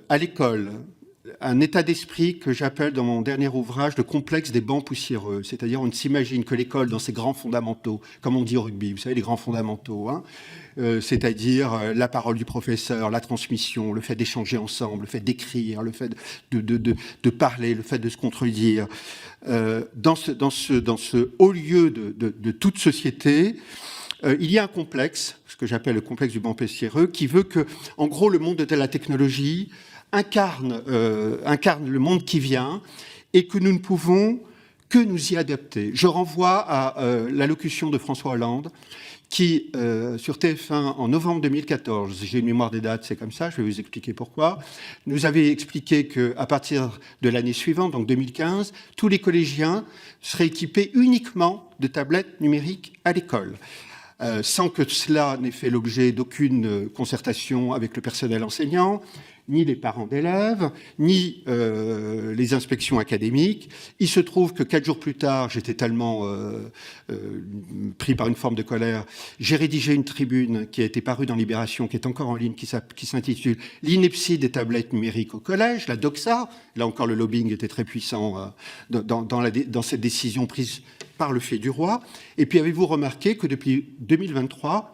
à l'école un état d'esprit que j'appelle dans mon dernier ouvrage le complexe des bancs poussiéreux. C'est-à-dire on s'imagine que l'école, dans ses grands fondamentaux, comme on dit au rugby, vous savez, les grands fondamentaux, c'est-à-dire la parole du professeur, la transmission, le fait d'échanger ensemble, le fait d'écrire, le fait de parler, le fait de se contredire, dans ce haut lieu de toute société, il y a un complexe, ce que j'appelle le complexe du banc poussiéreux, qui veut que, en gros, le monde de la technologie incarne le monde qui vient et que nous ne pouvons que nous y adapter. Je renvoie à l'allocution de François Hollande qui, sur TF1 en novembre 2014, j'ai une mémoire des dates, c'est comme ça, je vais vous expliquer pourquoi, nous avait expliqué qu'à partir de l'année suivante, donc 2015, tous les collégiens seraient équipés uniquement de tablettes numériques à l'école. sans que cela n'ait fait l'objet d'aucune concertation avec le personnel enseignant, ni les parents d'élèves, ni les inspections académiques. Il se trouve que 4 jours plus tard, j'étais tellement pris par une forme de colère, j'ai rédigé une tribune qui a été parue dans Libération, qui est encore en ligne, qui s'intitule « L'ineptie des tablettes numériques au collège », la doxa. Là encore, le lobbying était très puissant dans cette décision prise par le fait du roi. Et puis, avez-vous remarqué que depuis 2023,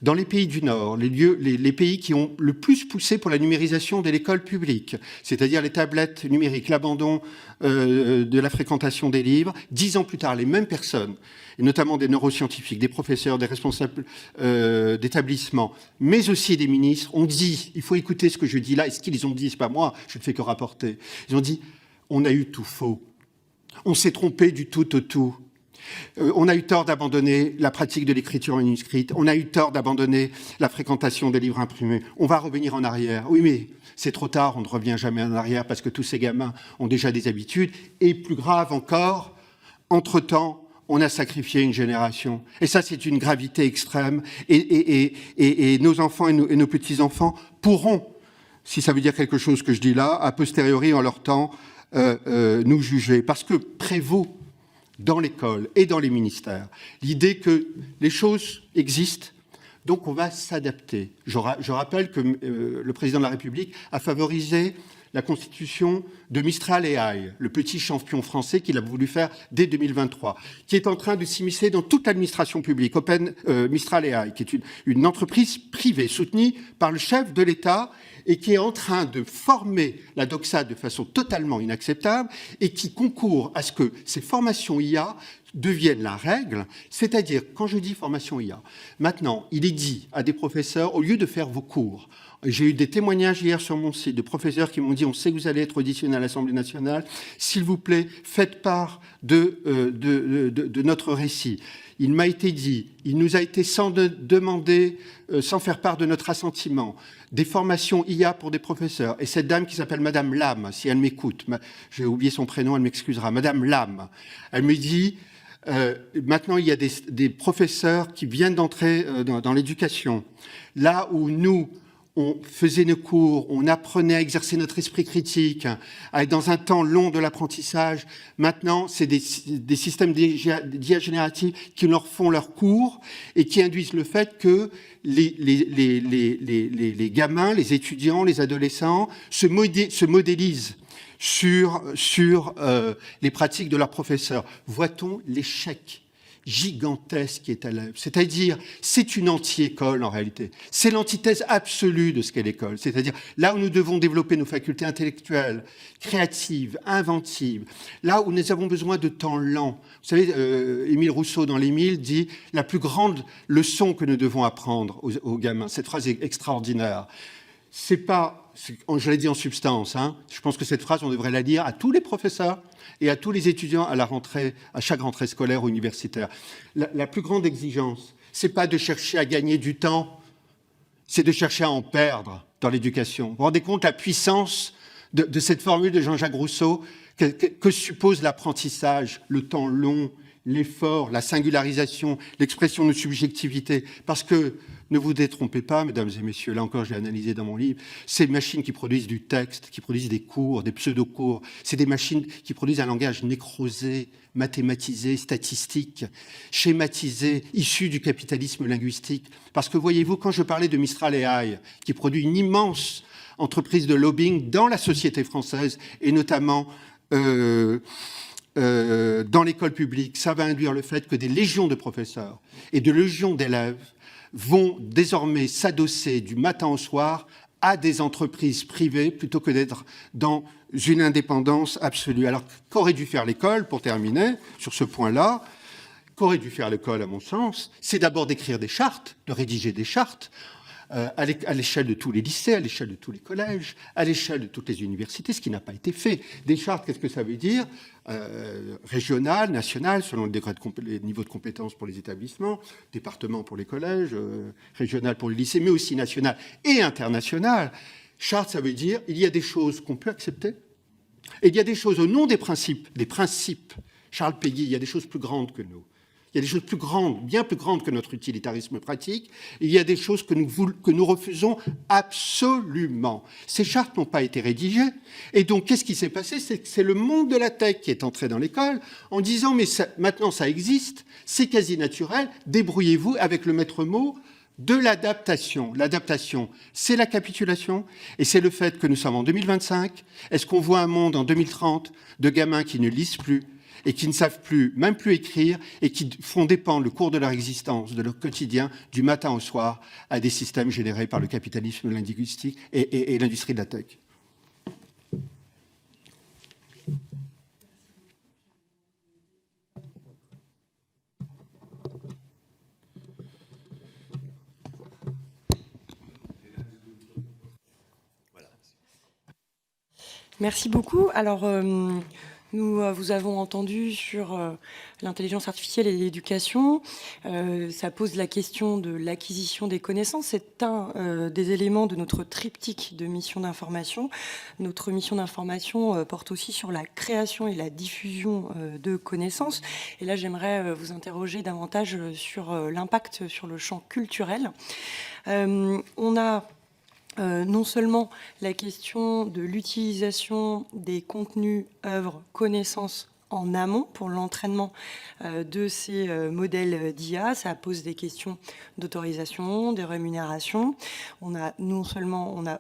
dans les pays du Nord, les pays qui ont le plus poussé pour la numérisation de l'école publique, c'est-à-dire les tablettes numériques, l'abandon de la fréquentation des livres, 10 ans plus tard, les mêmes personnes, et notamment des neuroscientifiques, des professeurs, des responsables d'établissements, mais aussi des ministres, ont dit, il faut écouter ce que je dis là, et ce qu'ils ont dit, c'est pas moi, je ne fais que rapporter, ils ont dit, on a eu tout faux, on s'est trompé du tout au tout. On a eu tort d'abandonner la pratique de l'écriture manuscrite. On a eu tort d'abandonner la fréquentation des livres imprimés. On va revenir en arrière. Oui, mais c'est trop tard, on ne revient jamais en arrière parce que tous ces gamins ont déjà des habitudes. Et plus grave encore, entre-temps, on a sacrifié une génération. Et ça, c'est une gravité extrême. Et nos enfants et nos petits-enfants pourront, si ça veut dire quelque chose que je dis là, a posteriori, en leur temps, nous juger. Parce que prévaut dans l'école et dans les ministères l'idée que les choses existent, donc on va s'adapter. Je rappelle que le président de la République a favorisé la constitution de Mistral AI, le petit champion français qu'il a voulu faire dès 2023, qui est en train de s'immiscer dans toute l'administration publique. Mistral AI, qui est une entreprise privée soutenue par le chef de l'État et qui est en train de former la doxa de façon totalement inacceptable et qui concourt à ce que ces formations IA deviennent la règle, c'est-à-dire, quand je dis formation IA, maintenant, il est dit à des professeurs, au lieu de faire vos cours, j'ai eu des témoignages hier sur mon site de professeurs qui m'ont dit, on sait que vous allez être auditionné à l'Assemblée nationale, s'il vous plaît, faites part de notre récit. Il m'a été dit, il nous a été sans demander, sans faire part de notre assentiment, des formations IA pour des professeurs. Et cette dame qui s'appelle Madame Lam, si elle m'écoute, j'ai oublié son prénom, elle m'excusera, Madame Lam, elle me dit, maintenant il y a des professeurs qui viennent d'entrer dans l'éducation. Là où nous, on faisait nos cours, on apprenait à exercer notre esprit critique, à être dans un temps long de l'apprentissage. Maintenant, c'est des systèmes d'IA générative qui leur font leurs cours et qui induisent le fait que les gamins, les étudiants, les adolescents se modélisent sur les pratiques de leurs professeurs. Voit-on l'échec gigantesque qui est à l'œuvre. C'est-à-dire, c'est une anti-école en réalité. C'est l'antithèse absolue de ce qu'est l'école. C'est-à-dire, là où nous devons développer nos facultés intellectuelles, créatives, inventives, là où nous avons besoin de temps lent. Vous savez, Émile Rousseau, dans l'Émile, dit « la plus grande leçon que nous devons apprendre aux gamins ». Cette phrase est extraordinaire. C'est pas, je l'ai dit en substance, hein, je pense que cette phrase, on devrait la dire à tous les professeurs et à tous les étudiants à la rentrée, à chaque rentrée scolaire ou universitaire. La plus grande exigence, c'est pas de chercher à gagner du temps, c'est de chercher à en perdre dans l'éducation. Vous vous rendez compte la puissance de cette formule de Jean-Jacques Rousseau que suppose l'apprentissage, le temps long, l'effort, la singularisation, l'expression de subjectivité. Parce que, ne vous détrompez pas, mesdames et messieurs, là encore, j'ai analysé dans mon livre, ces machines qui produisent du texte, qui produisent des cours, des pseudo-cours, c'est des machines qui produisent un langage nécrosé, mathématisé, statistique, schématisé, issu du capitalisme linguistique. Parce que, voyez-vous, quand je parlais de Mistral AI, qui produit une immense entreprise de lobbying dans la société française, et notamment dans l'école publique, ça va induire le fait que des légions de professeurs et de légions d'élèves vont désormais s'adosser du matin au soir à des entreprises privées plutôt que d'être dans une indépendance absolue. Alors, qu'aurait dû faire l'école, pour terminer, sur ce point-là, qu'aurait dû faire l'école, à mon sens, c'est d'abord d'écrire des chartes, de rédiger des chartes, à l'échelle de tous les lycées, à l'échelle de tous les collèges, à l'échelle de toutes les universités, ce qui n'a pas été fait. Des chartes, qu'est-ce que ça veut dire ? Régionales, nationales, selon les niveaux de compétences pour les établissements, départements pour les collèges, régionales pour les lycées, mais aussi nationales et internationales. Charte, ça veut dire il y a des choses qu'on peut accepter et il y a des choses au nom des principes. Charles Péguy, il y a des choses plus grandes que nous. Il y a des choses plus grandes, bien plus grandes que notre utilitarisme pratique. Et il y a des choses que nous refusons absolument. Ces chartes n'ont pas été rédigées. Et donc, qu'est-ce qui s'est passé? C'est le monde de la tech qui est entré dans l'école en disant, mais maintenant ça existe, c'est quasi naturel, débrouillez-vous avec le maître mot de l'adaptation. L'adaptation, c'est la capitulation et c'est le fait que nous sommes en 2025. Est-ce qu'on voit un monde en 2030 de gamins qui ne lisent plus et qui ne savent plus, même plus écrire, et qui font dépendre le cours de leur existence, de leur quotidien, du matin au soir, à des systèmes générés par le capitalisme linguistique et l'industrie de la tech? Merci beaucoup. Alors, nous vous avons entendu sur l'intelligence artificielle et l'éducation. Ça pose la question de l'acquisition des connaissances. C'est un des éléments de notre triptyque de mission d'information. Notre mission d'information porte aussi sur la création et la diffusion de connaissances. Et là, j'aimerais vous interroger davantage sur l'impact sur le champ culturel. On a non seulement la question de l'utilisation des contenus, œuvres, connaissances en amont pour l'entraînement de ces modèles d'IA. Ça pose des questions d'autorisation, de rémunération. On a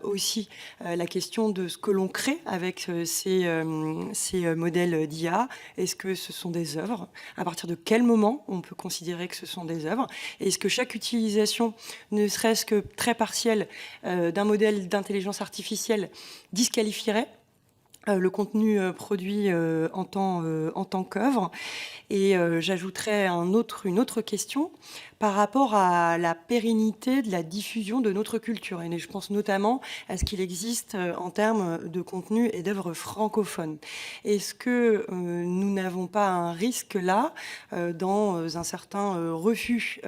aussi la question de ce que l'on crée avec ces modèles d'IA. Est-ce que ce sont des œuvres? À partir de quel moment on peut considérer que ce sont des œuvres? Est-ce que chaque utilisation, ne serait-ce que très partielle, d'un modèle d'intelligence artificielle disqualifierait le contenu produit en tant qu'œuvre? Et j'ajouterais une autre question par rapport à la pérennité de la diffusion de notre culture. Et je pense notamment à ce qu'il existe en termes de contenu et d'œuvres francophones. Est-ce que nous n'avons pas un risque là, dans un certain refus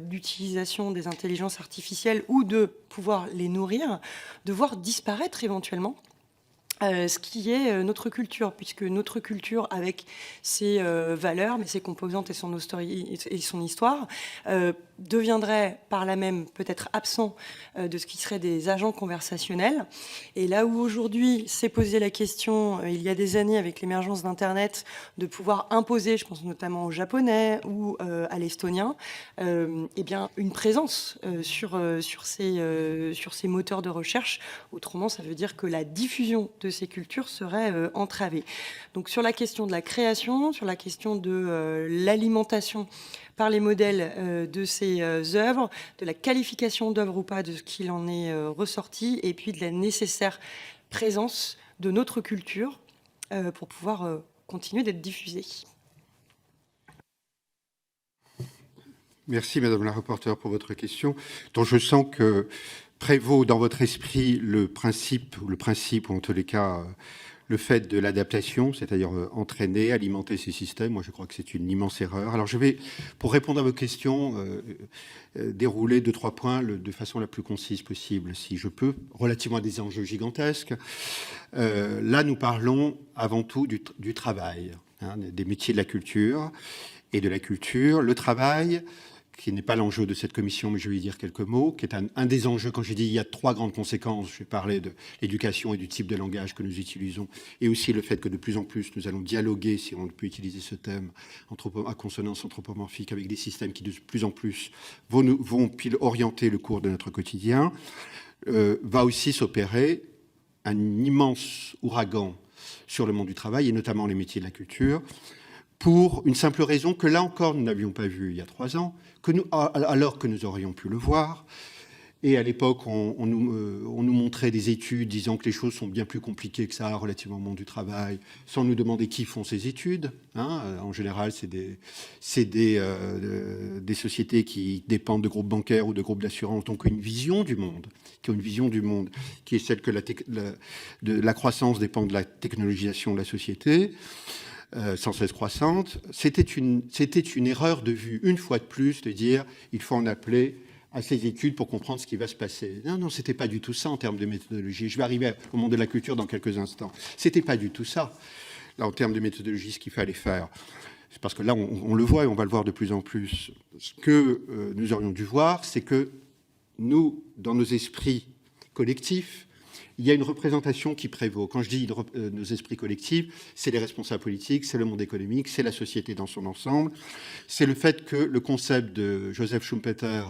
d'utilisation des intelligences artificielles ou de pouvoir les nourrir, de voir disparaître éventuellement ce qui est notre culture, puisque notre culture, avec ses valeurs, mais ses composantes et son histoire, deviendrait par là même peut-être absent de ce qui serait des agents conversationnels. Et là où aujourd'hui s'est posé la question, il y a des années, avec l'émergence d'Internet, de pouvoir imposer, je pense notamment aux Japonais ou à l'Estonien, eh bien, une présence sur ces moteurs de recherche. Autrement, ça veut dire que la diffusion de ces cultures serait entravée. Donc sur la question de la création, sur la question de l'alimentation par les modèles de ces œuvres, de la qualification d'œuvre ou pas de ce qu'il en est ressorti, et puis de la nécessaire présence de notre culture pour pouvoir continuer d'être diffusée. Merci Madame la rapporteure pour votre question, dont je sens que prévaut dans votre esprit le principe, ou en tous les cas le fait de l'adaptation, c'est-à-dire entraîner, alimenter ces systèmes. Moi, je crois que c'est une immense erreur. Alors, je vais, pour répondre à vos questions, dérouler 2-3 points de façon la plus concise possible, si je peux, relativement à des enjeux gigantesques. Là, nous parlons avant tout du travail, des métiers de la culture et de la culture. Le travail, qui n'est pas l'enjeu de cette commission, mais je vais y dire quelques mots, qui est un des enjeux. Quand j'ai dit il y a 3 grandes conséquences, je vais parler de l'éducation et du type de langage que nous utilisons, et aussi le fait que de plus en plus nous allons dialoguer, si on peut utiliser ce thème, à consonance anthropomorphique, avec des systèmes qui de plus en plus vont orienter le cours de notre quotidien, va aussi s'opérer un immense ouragan sur le monde du travail, et notamment les métiers de la culture, pour une simple raison que là encore nous n'avions pas vu il y a 3 ans, alors que nous aurions pu le voir. Et à l'époque, on nous montrait des études disant que les choses sont bien plus compliquées que ça relativement au monde du travail, sans nous demander qui font ces études. En général, c'est des sociétés qui dépendent de groupes bancaires ou de groupes d'assurance, donc une vision du monde, qui est celle que la croissance dépend de la technologisation de la société, sans cesse croissante. C'était une erreur de vue, une fois de plus, de dire il faut en appeler à ces études pour comprendre ce qui va se passer. Non, c'était pas du tout ça en termes de méthodologie. Je vais arriver au monde de la culture dans quelques instants. C'était pas du tout ça, là, en termes de méthodologie, ce qu'il fallait faire. c'est parce que là, on le voit et on va le voir de plus en plus. Ce que nous aurions dû voir, c'est que nous, dans nos esprits collectifs, il y a une représentation qui prévaut. Quand je dis nos esprits collectifs, c'est les responsables politiques, c'est le monde économique, c'est la société dans son ensemble. C'est le fait que le concept de Joseph Schumpeter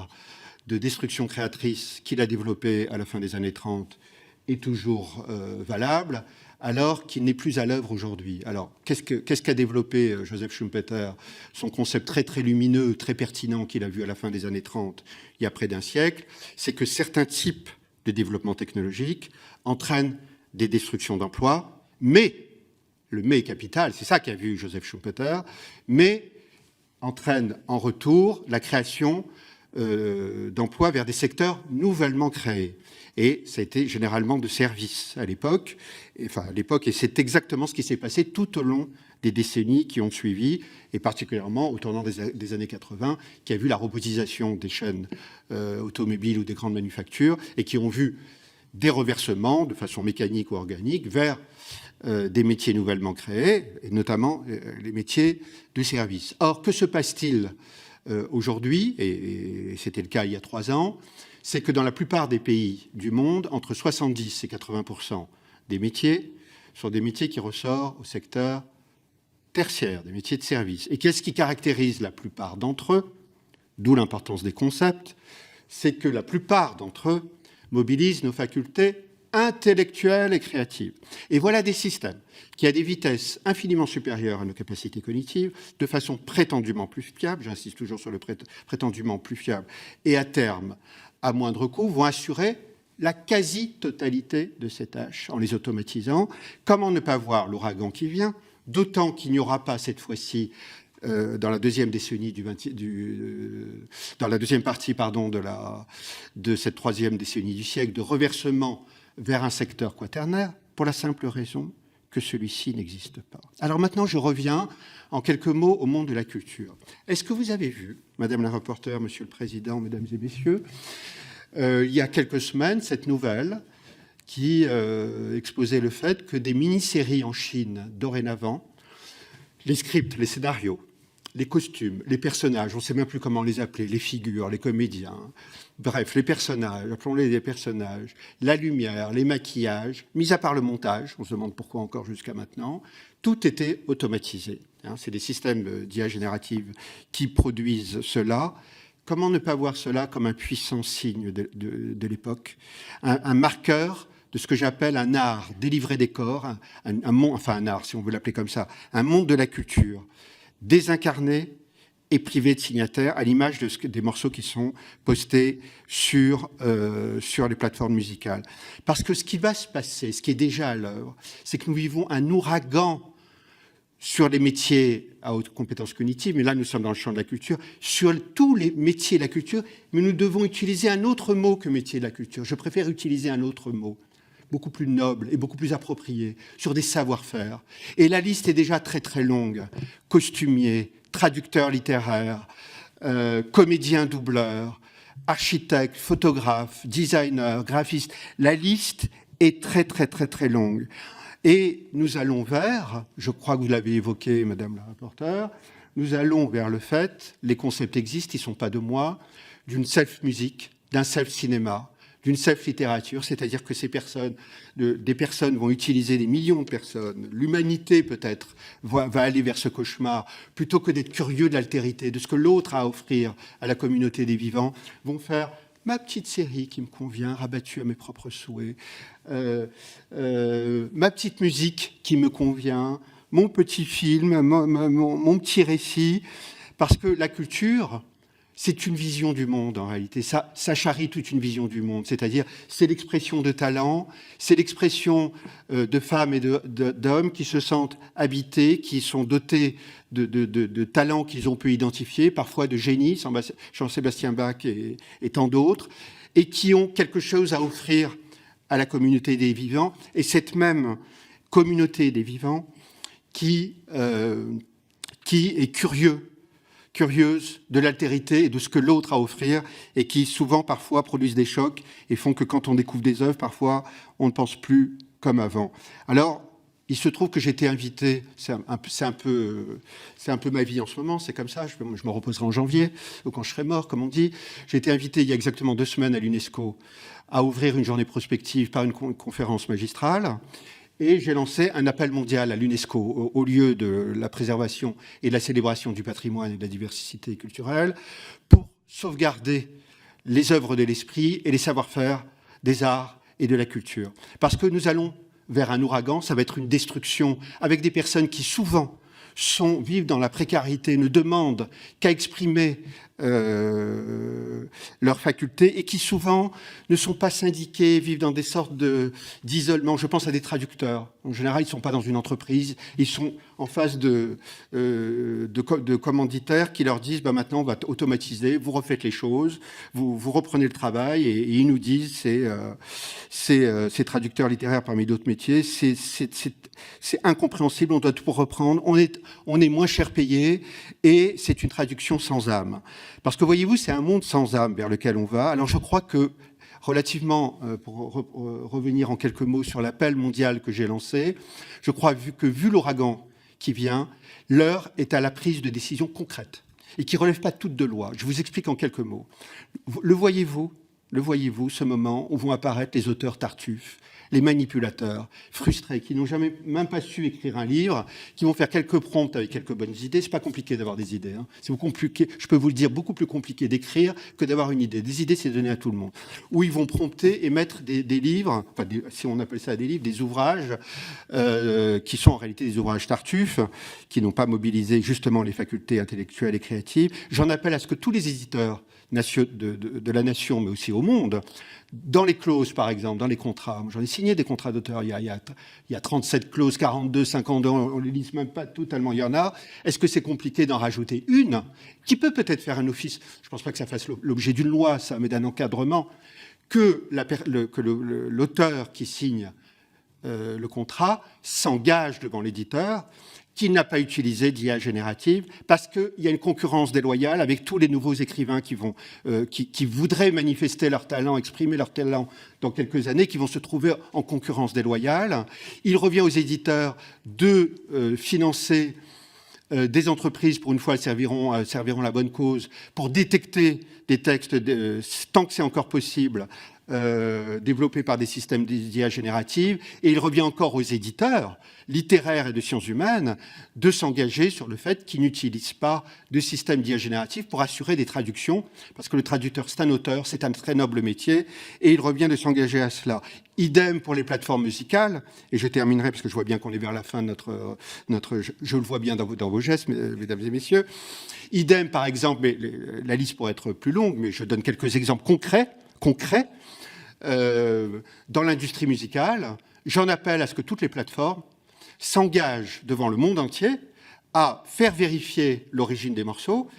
de destruction créatrice qu'il a développé à la fin des années 30 est toujours valable, alors qu'il n'est plus à l'œuvre aujourd'hui. Alors, qu'est-ce qu'a développé Joseph Schumpeter? Son concept très, très lumineux, très pertinent qu'il a vu à la fin des années 30, il y a près d'un siècle, c'est que certains types de développement technologique entraînent des destructions d'emplois, mais, le mais capital, c'est ça qu'a vu Joseph Schumpeter, mais entraînent en retour la création d'emplois vers des secteurs nouvellement créés. Et ça a été généralement de services à l'époque. Et c'est exactement ce qui s'est passé tout au long des décennies qui ont suivi, et particulièrement au tournant des années 80, qui a vu la robotisation des chaînes automobiles ou des grandes manufactures, et qui ont vu des reversements de façon mécanique ou organique vers des métiers nouvellement créés, et notamment les métiers de services. Or, que se passe-t-il aujourd'hui, et c'était le cas il y a 3 ans, c'est que dans la plupart des pays du monde, entre 70 et 80% des métiers sont des métiers qui ressortent au secteur tertiaire, des métiers de service. Et qu'est-ce qui caractérise la plupart d'entre eux, d'où l'importance des concepts, c'est que la plupart d'entre eux mobilisent nos facultés intellectuelles et créatives. Et voilà des systèmes qui, à des vitesses infiniment supérieures à nos capacités cognitives, de façon prétendument plus fiable, j'insiste toujours sur le prétendument plus fiable, et à terme, à moindre coût, vont assurer la quasi-totalité de ces tâches en les automatisant. Comment ne pas voir l'ouragan qui vient, d'autant qu'il n'y aura pas cette fois-ci dans la deuxième décennie dans la deuxième partie de cette troisième décennie du siècle, de reversement vers un secteur quaternaire, pour la simple raison que celui-ci n'existe pas. Alors maintenant, je reviens en quelques mots au monde de la culture. Est-ce que vous avez vu, Madame la rapporteure, Monsieur le Président, Mesdames et Messieurs, il y a quelques semaines, cette nouvelle qui exposait le fait que des mini-séries en Chine, dorénavant, les scripts, les scénarios, les costumes, les personnages, on ne sait même plus comment les appeler, les figures, les comédiens, bref, les personnages, appelons-les des personnages, la lumière, les maquillages, mis à part le montage, on se demande pourquoi encore jusqu'à maintenant, tout était automatisé. C'est des systèmes d'IA générative qui produisent cela. Comment ne pas voir cela comme un puissant signe de l'époque, un marqueur de ce que j'appelle un art délivré des corps, un art, si on veut l'appeler comme ça, un monde de la culture, désincarné et privé de signataires, à l'image des morceaux qui sont postés sur les plateformes musicales. Parce que ce qui va se passer, ce qui est déjà à l'œuvre, c'est que nous vivons un ouragan sur les métiers à haute compétence cognitive, mais là nous sommes dans le champ de la culture, sur tous les métiers de la culture, mais nous devons utiliser un autre mot que métier de la culture. Je préfère utiliser un autre mot, beaucoup plus noble et beaucoup plus approprié, sur des savoir-faire. Et la liste est déjà très très longue. Costumier, traducteur littéraire, comédien doubleur, architecte, photographe, designer, graphiste. La liste est très très très très longue. Et nous allons vers, je crois que vous l'avez évoqué, Madame la rapporteure, nous allons vers le fait, les concepts existent, ils ne sont pas de moi, d'une self-musique, d'un self-cinéma, d'une self-littérature, c'est-à-dire que des personnes vont utiliser, des millions de personnes, l'humanité peut-être va aller vers ce cauchemar, plutôt que d'être curieux de l'altérité, de ce que l'autre a à offrir à la communauté des vivants, vont faire ma petite série qui me convient, rabattue à mes propres souhaits, ma petite musique qui me convient, mon petit film, mon petit récit, parce que la culture, c'est une vision du monde en réalité, ça charrie toute une vision du monde, c'est-à-dire c'est l'expression de talents, c'est l'expression de femmes et d'hommes qui se sentent habités, qui sont dotés de talents qu'ils ont pu identifier, parfois de génies, Jean-Sébastien Bach et tant d'autres, et qui ont quelque chose à offrir à la communauté des vivants, et cette même communauté des vivants qui est curieuse de l'altérité et de ce que l'autre a à offrir, et qui souvent, parfois, produisent des chocs et font que quand on découvre des œuvres, parfois, on ne pense plus comme avant. Alors, il se trouve que j'ai été invité, c'est un peu ma vie en ce moment, c'est comme ça, je me reposerai en janvier, ou quand je serai mort, comme on dit. J'ai été invité il y a exactement 2 semaines à l'UNESCO à ouvrir une journée prospective par une conférence magistrale. Et j'ai lancé un appel mondial à l'UNESCO au lieu de la préservation et de la célébration du patrimoine et de la diversité culturelle pour sauvegarder les œuvres de l'esprit et les savoir-faire des arts et de la culture. Parce que nous allons vers un ouragan, ça va être une destruction avec des personnes qui souvent vivent dans la précarité, ne demandent qu'à exprimer leurs facultés et qui souvent ne sont pas syndiqués, vivent dans des sortes d'isolement. Je pense à des traducteurs. En général, ils ne sont pas dans une entreprise, ils sont en face de commanditaires qui leur disent maintenant on va automatiser, vous refaites les choses, vous reprenez le travail et ils nous disent, ces traducteurs littéraires parmi d'autres métiers, c'est incompréhensible, on doit tout reprendre, on est moins cher payé et c'est une traduction sans âme. Parce que voyez-vous, c'est un monde sans âme vers lequel on va. Alors je crois que relativement, pour revenir en quelques mots sur l'appel mondial que j'ai lancé, je crois que vu l'ouragan qui vient, l'heure est à la prise de décisions concrètes et qui ne relèvent pas toutes de loi. Je vous explique en quelques mots. Le voyez-vous, ce moment où vont apparaître les auteurs tartuffes, les manipulateurs frustrés qui n'ont jamais même pas su écrire un livre, qui vont faire quelques prompts avec quelques bonnes idées. C'est pas compliqué d'avoir des idées. Hein. C'est compliqué. Je peux vous le dire, beaucoup plus compliqué d'écrire que d'avoir une idée. Des idées, c'est donné à tout le monde. Où ils vont prompter et mettre des livres, enfin si on appelle ça des livres, des ouvrages qui sont en réalité des ouvrages tartuffes, qui n'ont pas mobilisé justement les facultés intellectuelles et créatives. J'en appelle à ce que tous les éditeurs de la nation, mais aussi au monde, dans les clauses, par exemple, dans les contrats. J'en ai signé des contrats d'auteur. Il y a 37 clauses, 42, 52, on ne les lise même pas totalement. Il y en a. Est-ce que c'est compliqué d'en rajouter une qui peut peut-être faire un office? Je ne pense pas que ça fasse l'objet d'une loi, ça, mais d'un encadrement. Que l'auteur qui signe le contrat s'engage devant l'éditeur qu'il n'a pas utilisé d'IA générative parce qu'il y a une concurrence déloyale avec tous les nouveaux écrivains qui voudraient manifester leur talent, exprimer leur talent dans quelques années, qui vont se trouver en concurrence déloyale. Il revient aux éditeurs de financer des entreprises, pour une fois, elles serviront la bonne cause, pour détecter des textes, tant que c'est encore possible, développés par des systèmes d'IA générative. Et il revient encore aux éditeurs littéraires et de sciences humaines de s'engager sur le fait qu'ils n'utilisent pas de système d'IA générative pour assurer des traductions, parce que le traducteur, c'est un auteur, c'est un très noble métier, et il revient de s'engager à cela. Idem pour les plateformes musicales, et je terminerai parce que je vois bien qu'on est vers la fin de notre je le vois bien dans vos gestes, mesdames et messieurs. Idem, par exemple, mais la liste pourrait être plus longue, mais je donne quelques exemples concrets, dans l'industrie musicale. J'en appelle à ce que toutes les plateformes s'engagent devant le monde entier à faire vérifier l'origine des morceaux,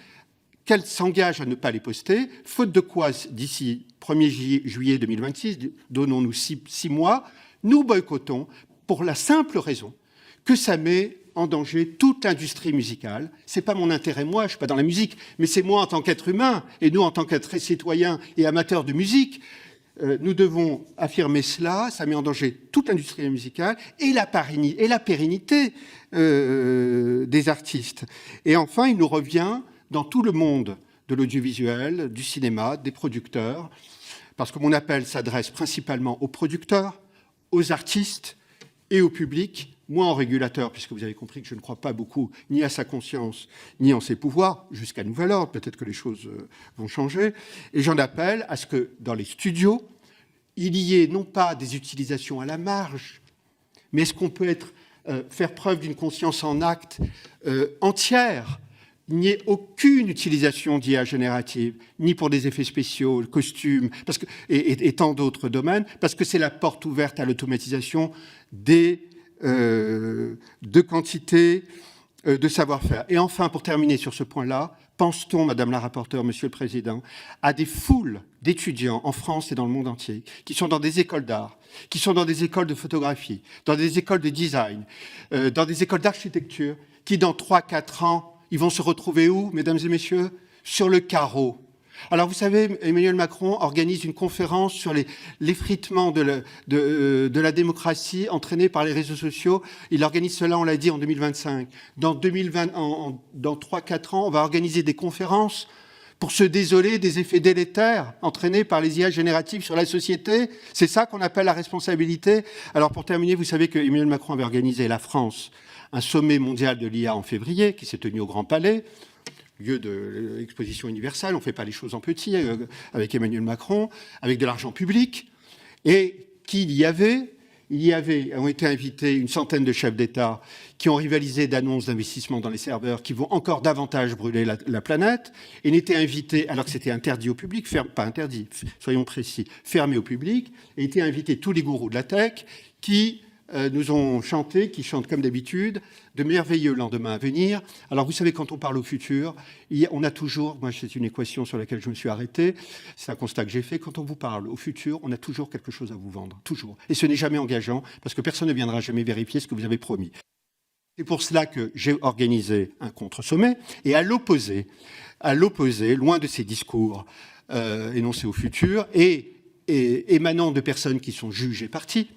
qu'elles s'engagent à ne pas les poster, faute de quoi, d'ici 1er juillet 2026, donnons-nous 6 mois, nous boycottons pour la simple raison que ça met en danger toute l'industrie musicale. C'est pas mon intérêt, moi, je suis pas dans la musique, mais c'est moi en tant qu'être humain, et nous en tant qu'être citoyens et amateurs de musique, nous devons affirmer cela, ça met en danger toute l'industrie musicale et la pérennité des artistes. Et enfin, il nous revient dans tout le monde de l'audiovisuel, du cinéma, des producteurs, parce que mon appel s'adresse principalement aux producteurs, aux artistes et au public, moi en régulateur, puisque vous avez compris que je ne crois pas beaucoup ni à sa conscience, ni en ses pouvoirs, jusqu'à nouvel ordre, peut-être que les choses vont changer, et j'en appelle à ce que dans les studios, il y ait non pas des utilisations à la marge, mais est-ce qu'on peut faire preuve d'une conscience en acte entière? Il n'y ait aucune utilisation d'IA générative, ni pour des effets spéciaux, costumes, et tant d'autres domaines, parce que c'est la porte ouverte à l'automatisation de quantité de savoir-faire. Et enfin, pour terminer sur ce point-là, pense-t-on, Madame la rapporteure, Monsieur le Président, à des foules d'étudiants en France et dans le monde entier qui sont dans des écoles d'art, qui sont dans des écoles de photographie, dans des écoles de design, dans des écoles d'architecture, qui dans 3-4 ans, ils vont se retrouver où, mesdames et messieurs? Sur le carreau, Alors, vous savez, Emmanuel Macron organise une conférence sur l'effritement de la démocratie entraînée par les réseaux sociaux. Il organise cela, on l'a dit, en 2025. Dans 3-4 ans, on va organiser des conférences pour se désoler des effets délétères entraînés par les IA génératives sur la société. C'est ça qu'on appelle la responsabilité. Alors, pour terminer, vous savez que Emmanuel Macron avait organisé la France un sommet mondial de l'IA en février, qui s'est tenu au Grand Palais, lieu de l'exposition universelle. On ne fait pas les choses en petit avec Emmanuel Macron, avec de l'argent public. Et ont été invités une centaine de chefs d'État qui ont rivalisé d'annonces d'investissement dans les serveurs qui vont encore davantage brûler la planète, et n'étaient invités, alors que c'était interdit au public, pas interdit, soyons précis, fermé au public, et étaient invités tous les gourous de la tech qui nous ont chanté, qui chantent comme d'habitude, de merveilleux lendemains à venir. Alors vous savez, quand on parle au futur, on a toujours, moi c'est une équation sur laquelle je me suis arrêté, c'est un constat que j'ai fait, quand on vous parle au futur, on a toujours quelque chose à vous vendre, toujours. Et ce n'est jamais engageant, parce que personne ne viendra jamais vérifier ce que vous avez promis. C'est pour cela que j'ai organisé un contre-sommet, et à l'opposé, loin de ces discours énoncés au futur, et émanant de personnes qui sont juges et parties,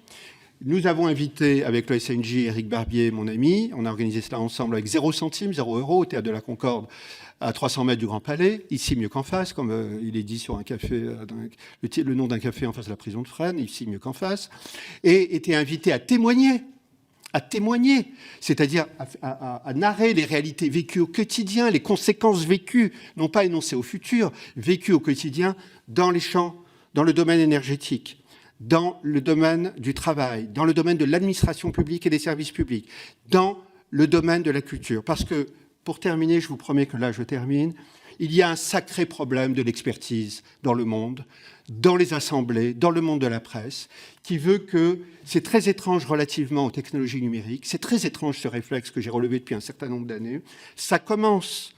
nous avons invité, avec le SNJ, Éric Barbier, mon ami, on a organisé cela ensemble avec 0 centime, 0 euros, au Théâtre de la Concorde, à 300 mètres du Grand Palais, ici mieux qu'en face, comme il est dit sur un café, le nom d'un café en face de la prison de Fresnes, ici mieux qu'en face, et était invité à témoigner, c'est-à-dire à narrer les réalités vécues au quotidien, les conséquences vécues, non pas énoncées au futur, vécues au quotidien dans les champs, dans le domaine énergétique, dans le domaine du travail, dans le domaine de l'administration publique et des services publics, dans le domaine de la culture. Parce que, pour terminer, je vous promets que là je termine, il y a un sacré problème de l'expertise dans le monde, dans les assemblées, dans le monde de la presse, qui veut que, c'est très étrange relativement aux technologies numériques, c'est très étrange ce réflexe que j'ai relevé depuis un certain nombre d'années, ça commence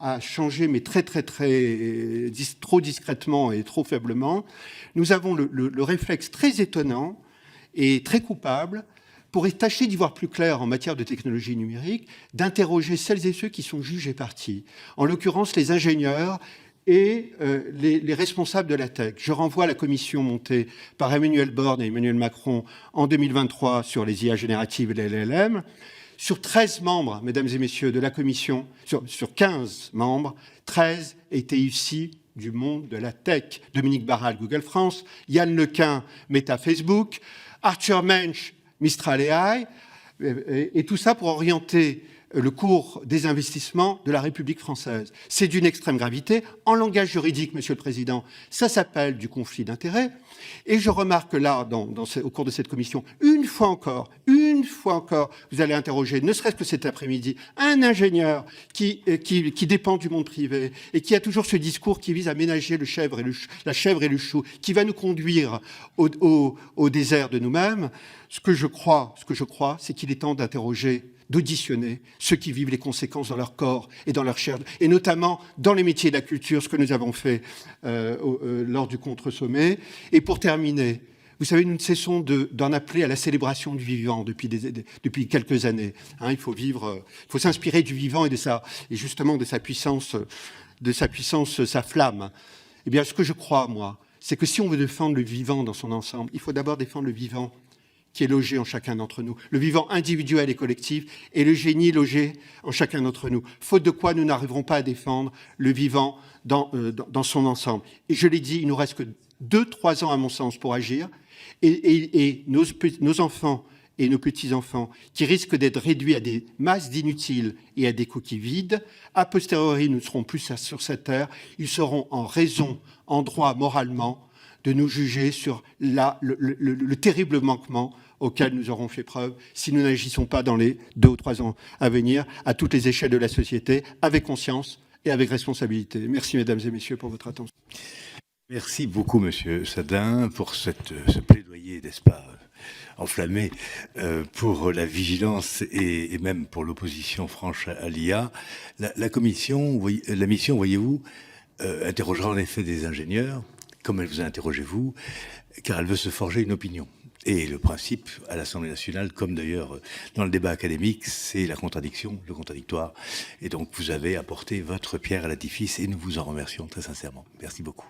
à changer, mais trop discrètement et trop faiblement. Nous avons le réflexe très étonnant et très coupable, pour tâcher d'y voir plus clair en matière de technologie numérique, d'interroger celles et ceux qui sont juges et parties, en l'occurrence les ingénieurs et les responsables de la tech. Je renvoie à la commission montée par Emmanuel Borne et Emmanuel Macron en 2023 sur les IA génératives et les LLM. Sur 13 membres, mesdames et messieurs, de la commission, sur 15 membres, 13 étaient issus du monde de la tech. Dominique Barral, Google France, Yann Lequin, Meta Facebook, Arthur Mensch, Mistral AI, et tout ça pour orienter le cours des investissements de la République française. C'est d'une extrême gravité. En langage juridique, Monsieur le Président, ça s'appelle du conflit d'intérêts. Et je remarque là, au cours de cette commission, une fois encore, vous allez interroger, ne serait-ce que cet après-midi, un ingénieur qui dépend du monde privé et qui a toujours ce discours qui vise à ménager la chèvre et le chou, qui va nous conduire au désert de nous-mêmes. Ce que je crois, c'est qu'il est temps d'interroger, d'auditionner ceux qui vivent les conséquences dans leur corps et dans leur chair, et notamment dans les métiers de la culture, ce que nous avons fait lors du contre-sommet. Et pour terminer, vous savez, nous ne cessons d'en appeler à la célébration du vivant depuis quelques années. Il faut s'inspirer du vivant et justement de sa puissance, sa flamme. Eh bien, ce que je crois, moi, c'est que si on veut défendre le vivant dans son ensemble, il faut d'abord défendre le vivant qui est logé en chacun d'entre nous, le vivant individuel et collectif, et le génie logé en chacun d'entre nous. Faute de quoi, nous n'arriverons pas à défendre le vivant dans son ensemble. Et je l'ai dit, il nous reste que 2-3 ans, à mon sens, pour agir, et nos enfants et nos petits-enfants, qui risquent d'être réduits à des masses d'inutiles et à des coquilles vides, a posteriori, nous ne serons plus sur cette terre, ils seront en raison, en droit, moralement, de nous juger sur le terrible manquement auquel nous aurons fait preuve si nous n'agissons pas dans les 2 ou 3 ans à venir, à toutes les échelles de la société, avec conscience et avec responsabilité. Merci, mesdames et messieurs, pour votre attention. Merci beaucoup, Monsieur Sadin, pour ce plaidoyer, n'est-ce pas, enflammé, pour la vigilance et même pour l'opposition franche à l'IA. La mission, voyez-vous, interrogera en effet des ingénieurs, comme elle vous a interrogé vous, car elle veut se forger une opinion. Et le principe à l'Assemblée nationale, comme d'ailleurs dans le débat académique, c'est la contradiction, le contradictoire. Et donc vous avez apporté votre pierre à l'édifice et nous vous en remercions très sincèrement. Merci beaucoup.